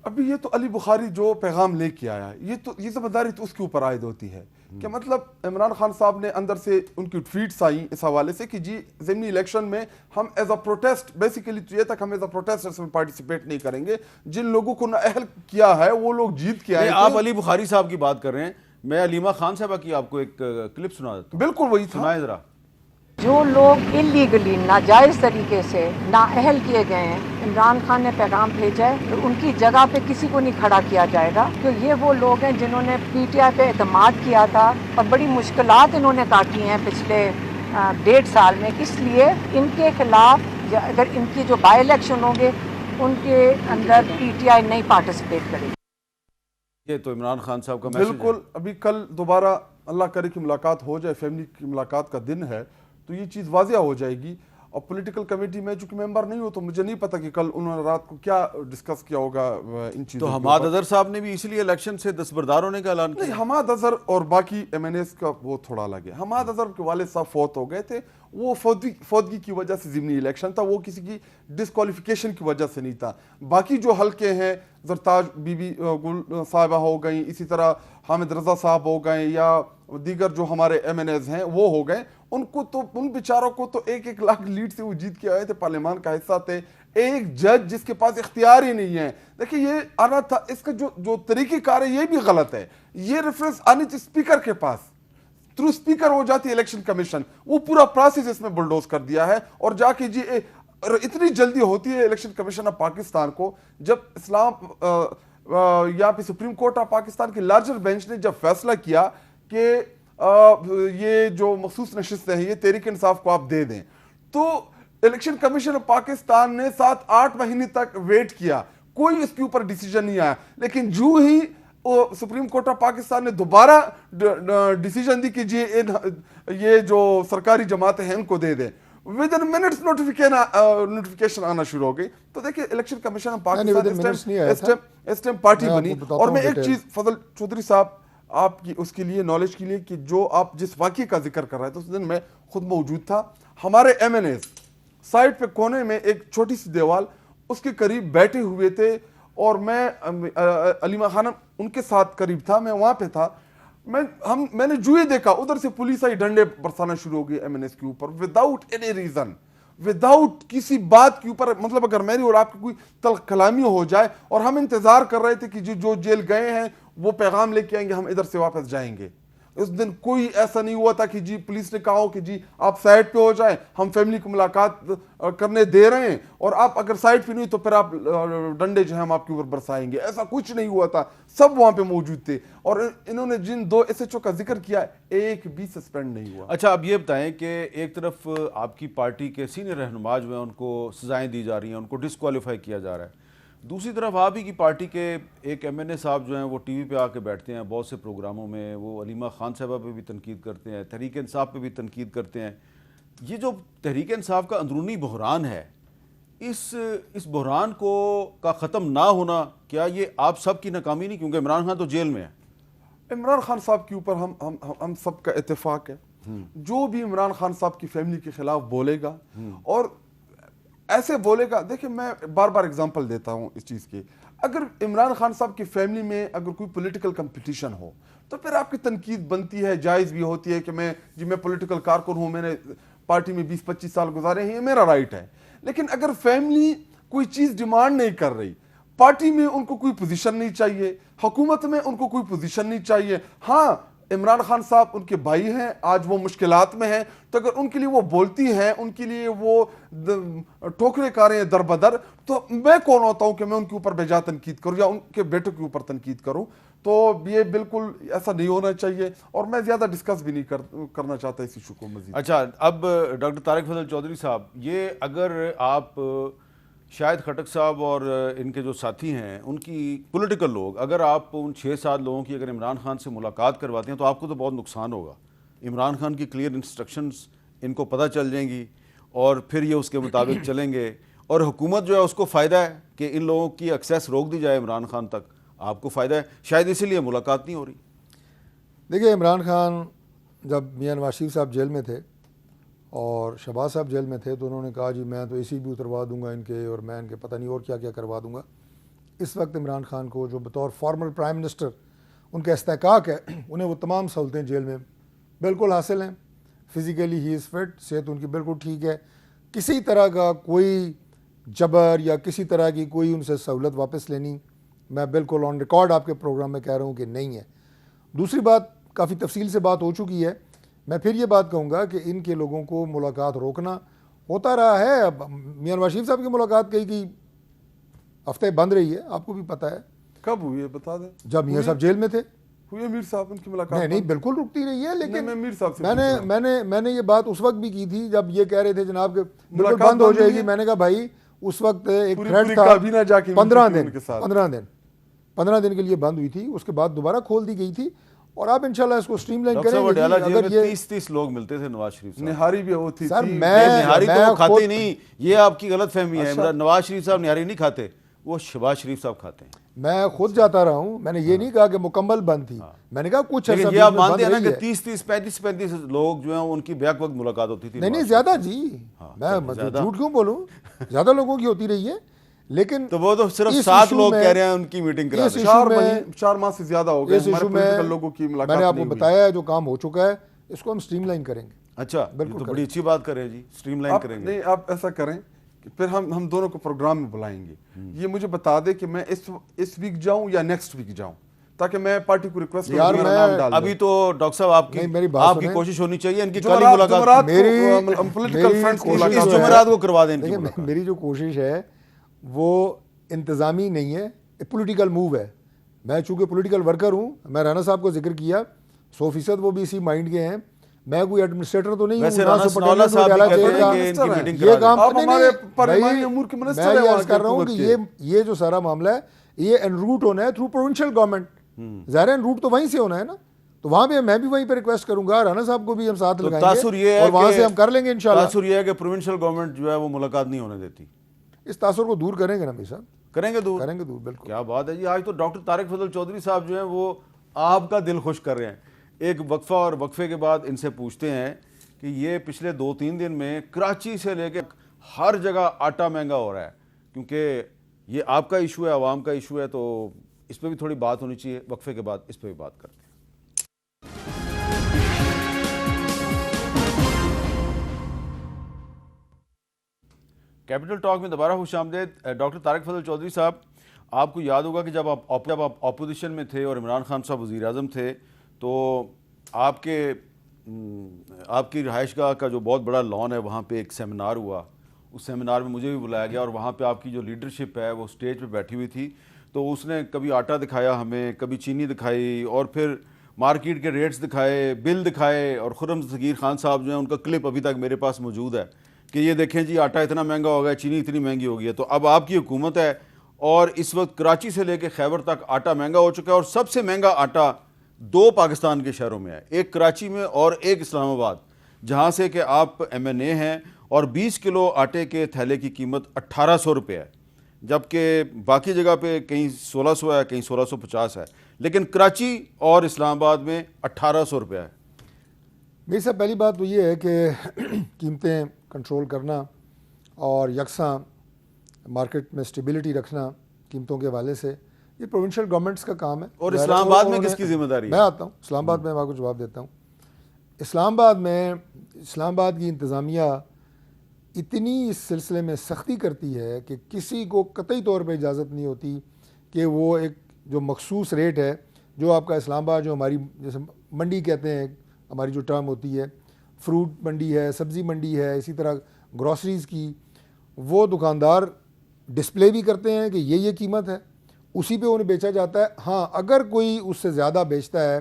ابھی یہ تو علی بخاری جو پیغام لے کے آیا, یہ ذمہ داری تو اس کے اوپر عائد ہوتی ہے کہ مطلب عمران خان صاحب نے اندر سے ان کی ٹویٹس آئیں اس حوالے سے کہ جی ضمنی الیکشن میں ہم ایز اے پروٹیسٹ, بیسیکلی تو یہ تک ہم ایز اے پروٹیسٹ اس میں پارٹیسپیٹ نہیں کریں گے, جن لوگوں کو نااہل کیا ہے وہ لوگ جیت کے آئے تھے. آپ علی بخاری صاحب کی بات کر رہے ہیں, میں علیمہ خان صاحبہ کی آپ کو ایک کلپ سنا دیتا ہوں, بالکل وہی تھا. سنائیں ذرا. جو لوگ انلیگلی ناجائز طریقے سے نااہل کیے گئے ہیں, عمران خان نے پیغام بھیجا ہے کہ ان کی جگہ پہ کسی کو نہیں کھڑا کیا جائے گا, کہ یہ وہ لوگ ہیں جنہوں نے پی ٹی آئی پہ اعتماد کیا تھا اور بڑی مشکلات انہوں نے کاٹی ہیں پچھلے 1.5 سال میں. اس لیے ان کے خلاف اگر ان کی جو بائی الیکشن ہوں گے ان کے اندر پی ٹی آئی نہیں پارٹیسپیٹ کرے گی. یہ تو عمران خان صاحب کا میسج ہے. بالکل. ابھی کل دوبارہ اللہ کرے کہ ملاقات ہو جائے, فیملی کی ملاقات کا دن ہے, تو یہ چیز واضح ہو جائے گی. اور پولیٹیکل کمیٹی میں چونکہ ممبر نہیں ہوں تو مجھے نہیں پتا کہ کل انہوں نے رات کو کیا ڈسکس کیا ہوگا ان چیزوں. تو حماد اظہر صاحب نے بھی اسی لیے الیکشن سے دستبردار ہونے کا اعلان کیا. نہیں, حماد اظہر اور باقی ایم این ایز کا وہ تھوڑا الگ ہے. حماد اظہر کے والد صاحب فوت ہو گئے تھے, وہ فوتگی کی وجہ سے ضمنی الیکشن تھا, وہ کسی کی ڈسکوالیفیکیشن کی وجہ سے نہیں تھا. باقی جو حلقے ہیں, زرتاج بی بی گل صاحبہ ہو گئیں, اسی طرح حامد رضا صاحب ہو گئے, یا دیگر جو ہمارے ایم این ایز ہیں وہ ہو گئے, ان کو تو ان بیچاروں کو تو 1 لاکھ لیڈ سے وہ جیت کے آئے تھے, پارلیمان کا حصہ تھے. ایک جج جس کے پاس اختیار ہی نہیں ہے. دیکھیں یہ آنا تھا, اس کا جو طریقہ کار ہے یہ بھی غلط ہے. یہ ریفرنس آنی تھی اسپیکر کے پاس, تھرو اسپیکر ہو جاتی الیکشن کمیشن, وہ پورا پروسیس اس میں بلڈوز کر دیا ہے. اور جا کے جی اتنی جلدی ہوتی ہے الیکشن کمیشن آف پاکستان کو, جب یہاں پہ سپریم کورٹ آف پاکستان کے لارجر بینچ نے جب فیصلہ کیا کہ یہ جو مخصوص نشستیں ہیں یہ تحریک انصاف کو آپ دے دیں, تو الیکشن کمیشن آف پاکستان نے 7-8 مہینے تک ویٹ کیا, کوئی اس کے اوپر ڈیسیجن نہیں آیا. لیکن جو ہی سپریم کورٹ آف پاکستان نے دوبارہ ڈیسیجن دی کہ جی یہ جو سرکاری جماعتیں ہیں ان کو دے دیں, ود ان منٹس نوٹیفیکیشن آنا شروع ہو گئی. تو دیکھیں الیکشن کمیشن آف پاکستان اس ٹائم پارٹی بنی. اور میں ایک چیز فضل چودھری صاحب آپ کی اس کے لیے نالج کے لیے, کہ جو آپ جس واقعے کا ذکر کر رہے تھے اس دن میں خود موجود تھا. ہمارے ایم این ایز سائڈ پہ کونے میں ایک چھوٹی سی دیوال, اس کے قریب بیٹھے ہوئے تھے, اور میں علیمہ خانم ان کے ساتھ قریب تھا, میں وہاں پہ تھا. میں نے جو ہی دیکھا ادھر سے پولیس آئی, ڈنڈے برسانا شروع ہو گئی ایم این ایس کے اوپر, وداؤٹ اینی ریزن, وداؤٹ کسی بات کے اوپر. مطلب اگر میری اور آپ کی کوئی تلخ کلامی ہو جائے, اور ہم انتظار کر رہے تھے کہ جو جیل گئے ہیں وہ پیغام لے کے آئیں گے, ہم ادھر سے واپس جائیں گے. اس دن کوئی ایسا نہیں ہوا تھا کہ جی پولیس نے کہا ہو کہ جی آپ سائٹ پہ ہو جائیں, ہم فیملی کو ملاقات کرنے دے رہے ہیں, اور آپ اگر سائٹ پہ نہیں تو پھر آپ ڈنڈے جو ہیں ہم آپ کے اوپر برسائیں گے. ایسا کچھ نہیں ہوا تھا, سب وہاں پہ موجود تھے. اور انہوں نے جن 2 ایس ایچ او کا ذکر کیا ایک بھی سسپینڈ نہیں ہوا. اچھا اب یہ بتائیں کہ ایک طرف آپ کی پارٹی کے سینئر رہنما جو ہیں ان کو سزائیں دی جا رہی ہیں, ان کو ڈسکوالیفائی کیا جا رہا ہے, دوسری طرف آپ ہی کی پارٹی کے ایک ایم این اے صاحب جو ہیں وہ ٹی وی پہ آ کے بیٹھتے ہیں بہت سے پروگراموں میں, وہ علیمہ خان صاحبہ پہ بھی تنقید کرتے ہیں, تحریک انصاف پہ بھی تنقید کرتے ہیں. یہ جو تحریک انصاف کا اندرونی بحران ہے, اس بحران کا ختم نہ ہونا, کیا یہ آپ سب کی ناکامی نہیں؟ کیونکہ عمران خان تو جیل میں ہے. عمران خان صاحب کے اوپر ہم سب کا اتفاق ہے, جو بھی عمران خان صاحب کی فیملی کے خلاف بولے گا اور ایسے بولے گا, دیکھیں میں بار بار اگزامپل دیتا ہوں اس چیز کی. اگر عمران خان صاحب کی فیملی میں اگر کوئی پولیٹیکل کمپٹیشن ہو تو پھر آپ کی تنقید بنتی ہے, جائز بھی ہوتی ہے کہ میں پولیٹیکل کارکن ہوں, میں نے پارٹی میں 20-25 سال گزارے ہیں, یہ میرا رائٹ ہے. لیکن اگر فیملی کوئی چیز ڈیمانڈ نہیں کر رہی, پارٹی میں ان کو کوئی پوزیشن نہیں چاہیے, حکومت میں ان کو کوئی پوزیشن نہیں چاہیے, ہاں عمران خان صاحب ان کے بھائی ہیں, آج وہ مشکلات میں ہیں, تو اگر ان کے لیے وہ بولتی ہیں, ان کے لیے وہ ٹھوکریں کھا رہے ہیں در بدر, تو میں کون ہوتا ہوں کہ میں ان کے اوپر بے جا تنقید کروں یا ان کے بیٹوں کے اوپر تنقید کروں. تو یہ بالکل ایسا نہیں ہونا چاہیے، اور میں زیادہ ڈسکس بھی نہیں کرنا چاہتا اس ایشو کو مزید. اچھا، اب ڈاکٹر طارق فضل چودھری صاحب، یہ اگر آپ شاہد خٹک صاحب اور ان کے جو ساتھی ہیں ان کی پولیٹیکل لوگ، اگر آپ ان 6-7 لوگوں کی اگر عمران خان سے ملاقات کرواتے ہیں تو آپ کو تو بہت نقصان ہوگا. عمران خان کی کلیئر انسٹرکشنز ان کو پتہ چل جائیں گی اور پھر یہ اس کے مطابق چلیں گے، اور حکومت جو ہے اس کو فائدہ ہے کہ ان لوگوں کی ایکسیس روک دی جائے عمران خان تک. آپ کو فائدہ ہے، شاید اسی لیے ملاقات نہیں ہو رہی. دیکھیے، عمران خان جب میاں نواز شریف صاحب جیل میں تھے اور شہباز صاحب جیل میں تھے تو انہوں نے کہا جی میں تو اے سی بھی اتروا دوں گا ان کے، اور میں ان کے پتہ نہیں اور کیا کیا کروا دوں گا. اس وقت عمران خان کو جو بطور فارمر پرائم منسٹر ان کا استحقاق ہے، انہیں وہ تمام سہولتیں جیل میں بالکل حاصل ہیں. فزیکلی ہی از فٹ، صحت ان کی بالکل ٹھیک ہے. کسی طرح کا کوئی جبر یا کسی طرح کی کوئی ان سے سہولت واپس لینی، میں بالکل آن ریکارڈ آپ کے پروگرام میں کہہ رہا ہوں کہ نہیں ہے. دوسری بات، کافی تفصیل سے بات ہو چکی ہے، میں پھر یہ بات کہوں گا کہ ان کے لوگوں کو ملاقات روکنا ہوتا رہا ہے. اب میاں نواز شریف صاحب کی ملاقات کئی ہفتے بند رہی ہے، آپ کو بھی پتہ ہے. کب ہوئی ہے بتا دیں؟ جب میاں صاحب جیل میں تھے ہوئی ہے میر صاحب ان کی ملاقات؟ نہیں بالکل رکتی رہی ہے. لیکن میں میر صاحب سے میں نے یہ بات اس وقت بھی کی تھی جب یہ کہہ رہے تھے جناب کہ بالکل بند ہو جائے گی. میں نے کہا بھائی اس وقت ایک تھریٹ تھا 15 دن کے لیے بند ہوئی تھی، اس کے بعد دوبارہ کھول دی گئی تھی، اور آپ انشاءاللہ اس کو سٹریم لائن کریں گے. اگر یہ 30 لوگ ملتے تھے نواز شریف صاحب، نہاری بھی ہوتی سر، تھی. نہاری تو کھاتے نہیں، یہ آپ کی غلط فہمی ہے. نواز شریف صاحب نہاری نہیں کھاتے، وہ شہباز شریف صاحب کھاتے ہیں. میں خود جاتا رہا ہوں، میں نے یہ نہیں کہا کہ مکمل بند تھی، میں نے کہا کچھ لیکن یہ آپ مانتے ہیں نا کہ 30 35 لوگ جو ہیں ان کی بیک وقت ملاقات ہوتی تھی؟ نہیں زیادہ جی، میں جھوٹ کیوں بولوں، زیادہ لوگوں کی ہوتی رہی ہے. لیکن تو وہ تو صرف 7 لوگ کہہ رہے ہیں ان کی میٹنگ کرا دیں. 4 ماہ سے زیادہ ہو گئے ہمارے پولیٹیکل لوگوں کی ملاقات. میں نے آپ کو بتایا ہے جو کام ہو چکا ہے اس کو ہم سٹریم لائن کریں گے. اچھا، بالکل بڑی اچھی بات کر رہے ہیں جی، سٹریم لائن کریں گے. نہیں آپ ایسا کریں کہ پھر ہم دونوں کو پروگرام میں بلائیں گے. یہ مجھے بتا دے کہ میں اس ویک جاؤں یا نیکسٹ ویک جاؤں، تاکہ میں پارٹی کو ریکویسٹ کروں. ابھی تو ڈاکٹر صاحب آپ کی کوشش ہونی چاہیے ان کی کل ملاقات اس جمعرات کو کروا دیں. میری جو کوشش ہے وہ انتظامی نہیں ہے، پولیٹیکل موو ہے. میں چونکہ پولیٹیکل ورکر ہوں، میں رانا صاحب کو ذکر کیا 100% وہ بھی اسی مائنڈ کے ہیں. میں کوئی ایڈمنسٹریٹر تو نہیں ہوں. ویسے رانا صاحب بھی کہتے ہیں کہ ان کی میٹنگ یہ کام آپ ہمارے پارلیمانی امور کے منسٹر ہیں. میں یہ عرض کر رہا ہوں کہ یہ جو سارا معاملہ ہے یہ ان روٹ ہونا ہے تھرو پروونشل گورنمنٹ. ظاہر ان روٹ تو وہیں سے ہونا ہے نا، تو وہاں پہ میں بھی وہیں پہ ریکویسٹ کروں گا، رانا صاحب کو بھی ہم ساتھ لگائیں گے اور وہاں سے ہم کر لیں گے انشاءاللہ. تاثر یہ ہے کہ پروونشل گورنمنٹ جو ہے وہ ملاقات نہیں ہونے دیتی. اس تاثر کو دور کریں گے نا میاں صاحب، کریں گے دور بالکل. کیا بات ہے جی. آج تو ڈاکٹر طارق فضل چودھری صاحب جو ہیں وہ آپ کا دل خوش کر رہے ہیں. ایک وقفہ اور وقفے کے بعد ان سے پوچھتے ہیں کہ یہ پچھلے 2-3 دن میں کراچی سے لے کے ہر جگہ آٹا مہنگا ہو رہا ہے، کیونکہ یہ آپ کا ایشو ہے، عوام کا ایشو ہے، تو اس پہ بھی تھوڑی بات ہونی چاہیے. وقفے کے بعد اس پہ بھی بات کرتے ہیں. کیپٹل ٹاک میں دوبارہ خوش آمدید. ڈاکٹر طارق فضل چودھری صاحب، آپ کو یاد ہوگا کہ جب آپ اپوزیشن میں تھے اور عمران خان صاحب وزیر اعظم تھے تو آپ کی رہائش گاہ کا جو بہت بڑا لان ہے وہاں پہ ایک سیمینار ہوا. اس سیمینار میں مجھے بھی بلایا گیا اور وہاں پہ آپ کی جو لیڈرشپ ہے وہ سٹیج پہ بیٹھی ہوئی تھی. تو اس نے کبھی آٹا دکھایا ہمیں، کبھی چینی دکھائی، اور پھر مارکیٹ کے ریٹس دکھائے، بل دکھائے. اور خرم ذکیر خان صاحب جو ہیں ان کا کلپ ابھی تک میرے پاس موجود ہے کہ یہ دیکھیں جی آٹا اتنا مہنگا ہو گیا، چینی اتنی مہنگی ہو گئی ہے. تو اب آپ کی حکومت ہے اور اس وقت کراچی سے لے کے خیبر تک آٹا مہنگا ہو چکا ہے، اور سب سے مہنگا آٹا 2 پاکستان کے شہروں میں ہے، ایک کراچی میں اور ایک اسلام آباد، جہاں سے کہ آپ MNA ہیں. اور 20 کلو آٹے کے تھیلے کی قیمت 1800 روپے ہے، جبکہ باقی جگہ پہ کہیں 1600 ہے، کہیں 1650 ہے، لیکن کراچی اور اسلام آباد میں 1800 روپے ہے. میری صاحب پہلی بات تو یہ ہے کہ قیمتیں کنٹرول کرنا اور یکساں مارکیٹ میں اسٹیبلٹی رکھنا قیمتوں کے حوالے سے یہ پروونشل گورنمنٹس کا کام ہے. اور اسلام آباد میں کس کی ذمہ داری ہے؟ میں آتا ہوں اسلام آباد میں، آپ کو جواب دیتا ہوں. اسلام آباد کی انتظامیہ اتنی اس سلسلے میں سختی کرتی ہے کہ کسی کو قطعی طور پہ اجازت نہیں ہوتی کہ وہ ایک جو مخصوص ریٹ ہے جو آپ کا اسلام آباد، جو ہماری جیسے منڈی کہتے ہیں ہماری جو ٹرم ہوتی ہے، فروٹ منڈی ہے، سبزی منڈی ہے، اسی طرح گروسریز کی، وہ دکاندار ڈسپلے بھی کرتے ہیں کہ یہ قیمت ہے. اسی پہ انہیں بیچا جاتا ہے. ہاں اگر کوئی اس سے زیادہ بیچتا ہے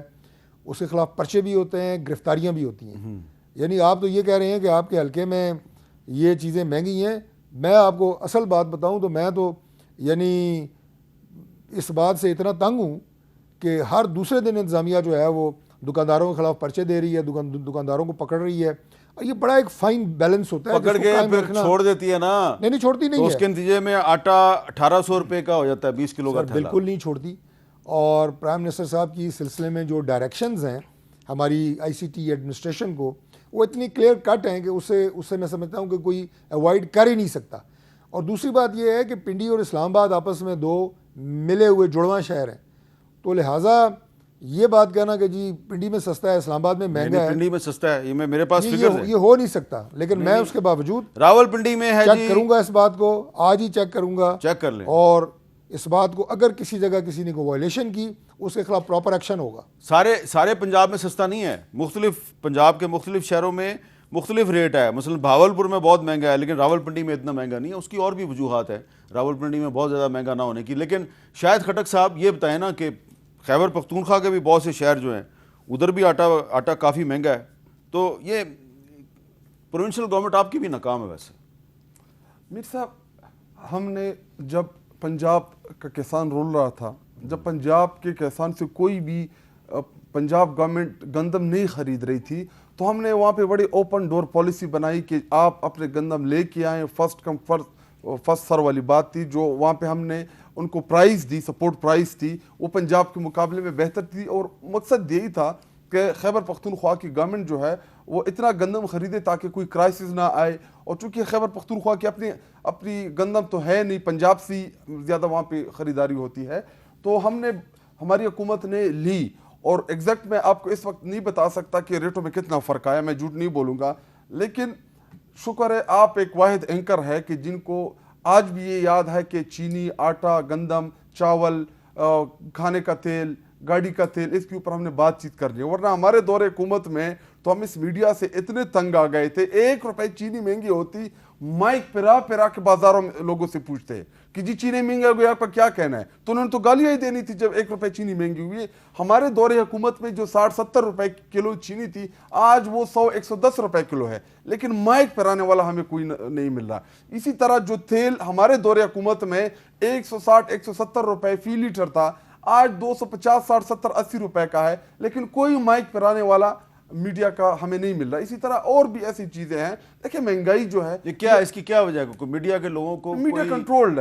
اس کے خلاف پرچے بھی ہوتے ہیں, گرفتاریاں بھی ہوتی ہیں. یعنی آپ تو یہ کہہ رہے ہیں کہ آپ کے حلقے میں یہ چیزیں مہنگی ہیں. میں آپ کو اصل بات بتاؤں تو میں تو یعنی اس بات سے اتنا تنگ ہوں کہ ہر دوسرے دن انتظامیہ جو ہے وہ دکانداروں کے خلاف پرچے دے رہی ہے, دکانداروں کو پکڑ رہی ہے, اور یہ بڑا ایک فائن بیلنس ہوتا ہے. پکڑ کے پھر چھوڑ دیتی ہے نا. نہیں چھوڑتی نہیں تو ہے. اس کے نتیجے میں آٹا 1800 روپے کا ہو جاتا ہے, 20 کلو کا تھیلا. بالکل نہیں چھوڑتی. اور پرائم منسٹر صاحب کی سلسلے میں جو ڈائریکشنز ہیں ہماری آئی سی ٹی ایڈمنسٹریشن کو, وہ اتنی کلیئر کٹ ہیں کہ اس سے میں سمجھتا ہوں کہ کوئی اوائڈ کر ہی نہیں سکتا. اور دوسری بات یہ ہے کہ پنڈی اور اسلام آباد آپس میں دو ملے ہوئے جڑواں شہر ہیں, تو لہٰذا یہ بات کہنا کہ جی پنڈی میں سستا ہے اسلام آباد میں مہنگا ہے, پنڈی میں سستا ہے, یہ میرے پاس فگرز ہیں, یہ ہو نہیں سکتا. لیکن میں اس کے باوجود راول پنڈی میں ہے چیک کروں گا اس بات کو, آج ہی چیک کروں گا, چیک کر لیں. اور اس بات کو اگر کسی جگہ کسی نے کوئی وائلیشن کی اس کے خلاف پراپر ایکشن ہوگا. سارے پنجاب میں سستا نہیں ہے, مختلف پنجاب کے مختلف شہروں میں مختلف ریٹ ہے. مثلا بھاولپور میں بہت مہنگا ہے لیکن راول پنڈی میں اتنا مہنگا نہیں ہے. اس کی اور بھی وجوہات ہے راول پنڈی میں بہت زیادہ مہنگا نہ ہونے کی. لیکن شاہد خٹک صاحب یہ بتائیں نا کہ خیبر پختونخوا کے بھی بہت سے شہر جو ہیں ادھر بھی آٹا کافی مہنگا ہے, تو یہ پروونشل گورنمنٹ آپ کی بھی ناکام ہے. ویسے میر صاحب ہم نے جب پنجاب کا کسان رول رہا تھا, جب پنجاب کے کسان سے کوئی بھی پنجاب گورنمنٹ گندم نہیں خرید رہی تھی, تو ہم نے وہاں پہ بڑی اوپن ڈور پالیسی بنائی کہ آپ اپنے گندم لے کے آئیں. فرسٹ کم فرسٹ سر والی بات تھی, جو وہاں پہ ہم نے ان کو پرائز دی, سپورٹ پرائز تھی, وہ پنجاب کے مقابلے میں بہتر تھی. اور مقصد یہی تھا کہ خیبر پختونخوا کی گورنمنٹ جو ہے وہ اتنا گندم خریدے تاکہ کوئی کرائسس نہ آئے. اور چونکہ خیبر پختونخوا کی اپنی گندم تو ہے نہیں, پنجاب سے زیادہ وہاں پہ خریداری ہوتی ہے, تو ہماری حکومت نے لی. اور ایگزیکٹ میں آپ کو اس وقت نہیں بتا سکتا کہ ریٹوں میں کتنا فرق آیا, میں جھوٹ نہیں بولوں گا, لیکن شکر ہے آپ ایک واحد اینکر ہے کہ جن کو آج بھی یہ یاد ہے کہ چینی, آٹا, گندم, چاول, کھانے کا تیل, گاڑی کا تیل, اس کے اوپر ہم نے بات چیت کر لی. ورنہ ہمارے دور حکومت میں تو ہم اس میڈیا سے اتنے تنگ آ گئے تھے, 1 روپے چینی مہنگی ہوتی مائک پھرا کے بازاروں میں لوگوں سے پوچھتے کہ جی چینی مہنگی ہو گئی, آپ کا کیا کہنا ہے, تو انہوں نے تو گالیاں ہی دینی تھی جب 1 روپے چینی مہنگی ہوئی. ہمارے دور حکومت میں جو 60-70 روپے کلو چینی تھی, آج وہ 100-110 روپے کلو ہے, لیکن مائک پھرانے والا ہمیں کوئی نہیں مل رہا. اسی طرح جو تیل ہمارے دور حکومت میں 160-170 روپے فی لیٹر تھا, آج 250, 60, 70, 80 روپے کا ہے, لیکن کوئی مائک پھرانے والا میڈیا کا ہمیں نہیں مل رہا. اسی طرح اور بھی ایسی چیزیں ہیں. دیکھیں مہنگائی جو ہے یہ کیا, اس کی کیا وجہ ہے؟ میڈیا کے لوگوں کو میڈیا کنٹرولڈ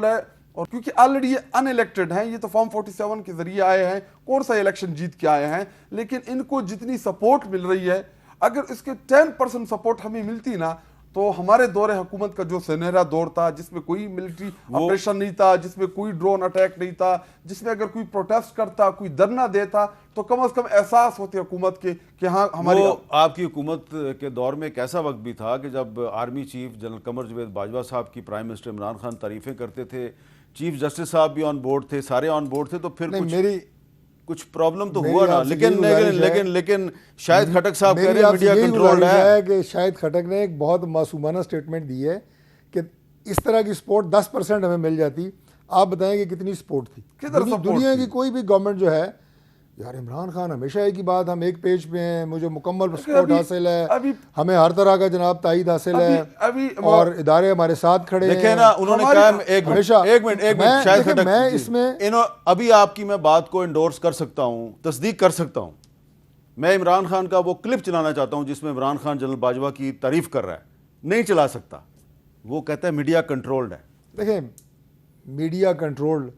ہے, اور کیونکہ آلریڈی یہ ان الیکٹڈ ہیں, یہ تو فارم 47 کے ذریعے آئے ہیں, کون سا الیکشن جیت کے آئے ہیں, لیکن ان کو جتنی سپورٹ مل رہی ہے, اگر اس کے 10% سپورٹ ہمیں ملتی نا, تو ہمارے دور حکومت کا جو سنہرا دور تھا, جس میں کوئی ملٹری آپریشن نہیں تھا, جس میں کوئی ڈرون اٹیک نہیں تھا, جس میں اگر کوئی پروٹیسٹ کرتا, کوئی دھرنا دیتا, تو کم از کم احساس ہوتی حکومت کے کہ ہاں ہماری. آپ کی حکومت کے دور میں ایک ایسا وقت بھی تھا کہ جب army chief general Qamar Javed Bajwa صاحب کی پرائم منسٹر عمران خان تعریفیں کرتے تھے, چیف جسٹس صاحب بھی آن بورڈ تھے, سارے آن بورڈ تھے, تو پھر کچھ پرابلم تو ہوا نا. لیکن شاہد خٹک صاحب کہہ رہے ہیں میڈیا کنٹرولڈ ہے. کہ شاہد خٹک نے ایک بہت معصومانہ سٹیٹمنٹ دی ہے کہ اس طرح کی سپورٹ 10% ہمیں مل جاتی. آپ بتائیں کہ کتنی سپورٹ تھی دنیا کی کوئی بھی گورنمنٹ جو ہے. یار عمران خان ہمیشہ ایک ہی بات, ہم ایک پیج پہ ہیں, مجھے مکمل سپورٹ حاصل ہے, ہمیں ہر طرح کا جناب تائید حاصل ہے, اور ادارے ہمارے ساتھ کھڑے ہیں. دیکھیں نا, انہوں نے کہا ایک منٹ شاہد خٹک, میں اس میں ابھی آپ کی میں بات کو انڈورس کر سکتا ہوں, تصدیق کر سکتا ہوں. میں عمران خان کا وہ کلپ چلانا چاہتا ہوں جس میں عمران خان جنرل باجوہ کی تعریف کر رہا ہے, نہیں چلا سکتا. وہ کہتا ہے میڈیا کنٹرولڈ ہے. دیکھیں میڈیا کنٹرولڈ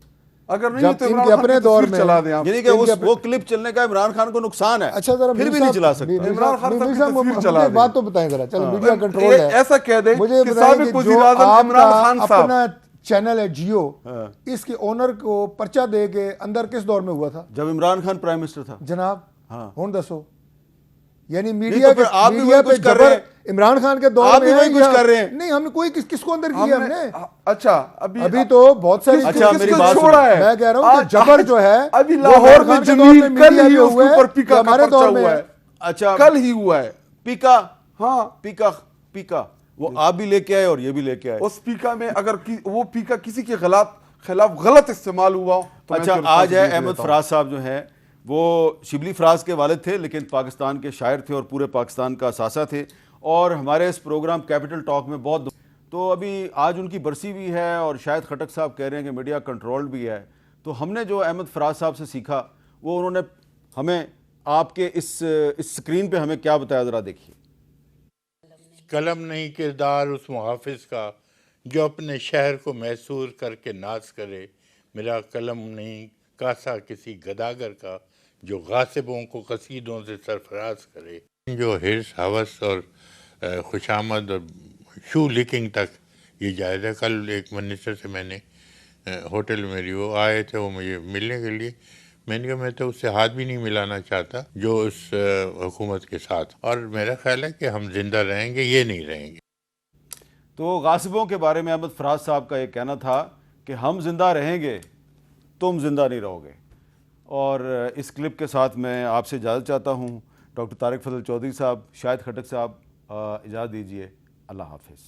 اگر نہیں تو ان کے اپنے دور میں چلا دیں, یعنی کہ وہ کلپ چلنے کا عمران خان کو نقصان ہے, اچھا ذرا پھر بھی نہیں چلا سکتا. عمران خان کی تصویر چلا دیں, بات تو بتائیں ذرا. چلو میڈیا کنٹرول ہے, ایسا کہہ دیں مجھے کہ سابق وزیر اعظم عمران خان صاحب اپنا چینل ہے جیو, اس کے اونر کو پرچہ دے کے اندر کس دور میں ہوا تھا؟ جب عمران خان پرائم منسٹر تھا جناب. ہاں ہوں دسو, یعنی میڈیا پہ جبر عمران خان کے دور میں کچھ کر رہے ہیں. نہیں, ہم نے کوئی کس کو اندر کیا ہم نے. اچھا ابھی تو بہت ساری میری بات چھوڑا ہے, میں کہہ رہا ہوں کہ جبر جو ہے ابھی لاہور میں جمیل کل ہی اس کے اوپر پیکا کا پرچہ ہوا ہے. اچھا کل ہی ہوا ہے پیکا. ہاں پیکا وہ آپ بھی لے کے آئے اور یہ بھی لے کے آئے. اس پیکا میں اگر وہ پیکا کسی کے خلاف خلاف غلط استعمال ہوا ہو تو میں اچھا اس کو آج ہے responsibility احمد دیتا ہوں۔ فراز صاحب جو ہیں وہ شبلی فراز کے والد تھے لیکن پاکستان کے شاعر تھے اور پورے پاکستان کا اثاثہ تھے اور ہمارے اس پروگرام کیپٹل ٹاک میں بہت تو ابھی آج ان کی برسی بھی ہے اور شاید خٹک صاحب کہہ رہے ہیں کہ میڈیا کنٹرول بھی ہے، تو ہم نے جو احمد فراز صاحب سے سیکھا وہ انہوں نے ہمیں آپ کے اس سکرین پہ ہمیں کیا بتایا، ذرا دیکھیے۔ قلم نہیں کردار اس محافظ کا جو اپنے شہر کو محصور کر کے ناز کرے، میرا قلم نہیں کاسا کسی گداگر کا جو غاصبوں کو قصیدوں سے سرفراز کرے۔ جو حرص، ہوس اور خوشامد اور شو لکنگ تک یہ جائز ہے۔ کل ایک منسٹر سے میں نے ہوٹل میری وہ آئے تھے وہ مجھے ملنے کے لیے، میں نے کہا میں تو اس سے ہاتھ بھی نہیں ملانا چاہتا جو اس حکومت کے ساتھ، اور میرا خیال ہے کہ ہم زندہ رہیں گے، یہ نہیں رہیں گے۔ تو غاصبوں کے بارے میں احمد فراز صاحب کا یہ کہنا تھا کہ ہم زندہ رہیں گے، تم زندہ نہیں رہو گے۔ اور اس کلپ کے ساتھ میں آپ سے اجازت چاہتا ہوں۔ ڈاکٹر طارق فضل چودھری صاحب، شاہد خٹک صاحب، اجازت دیجیے، اللہ حافظ۔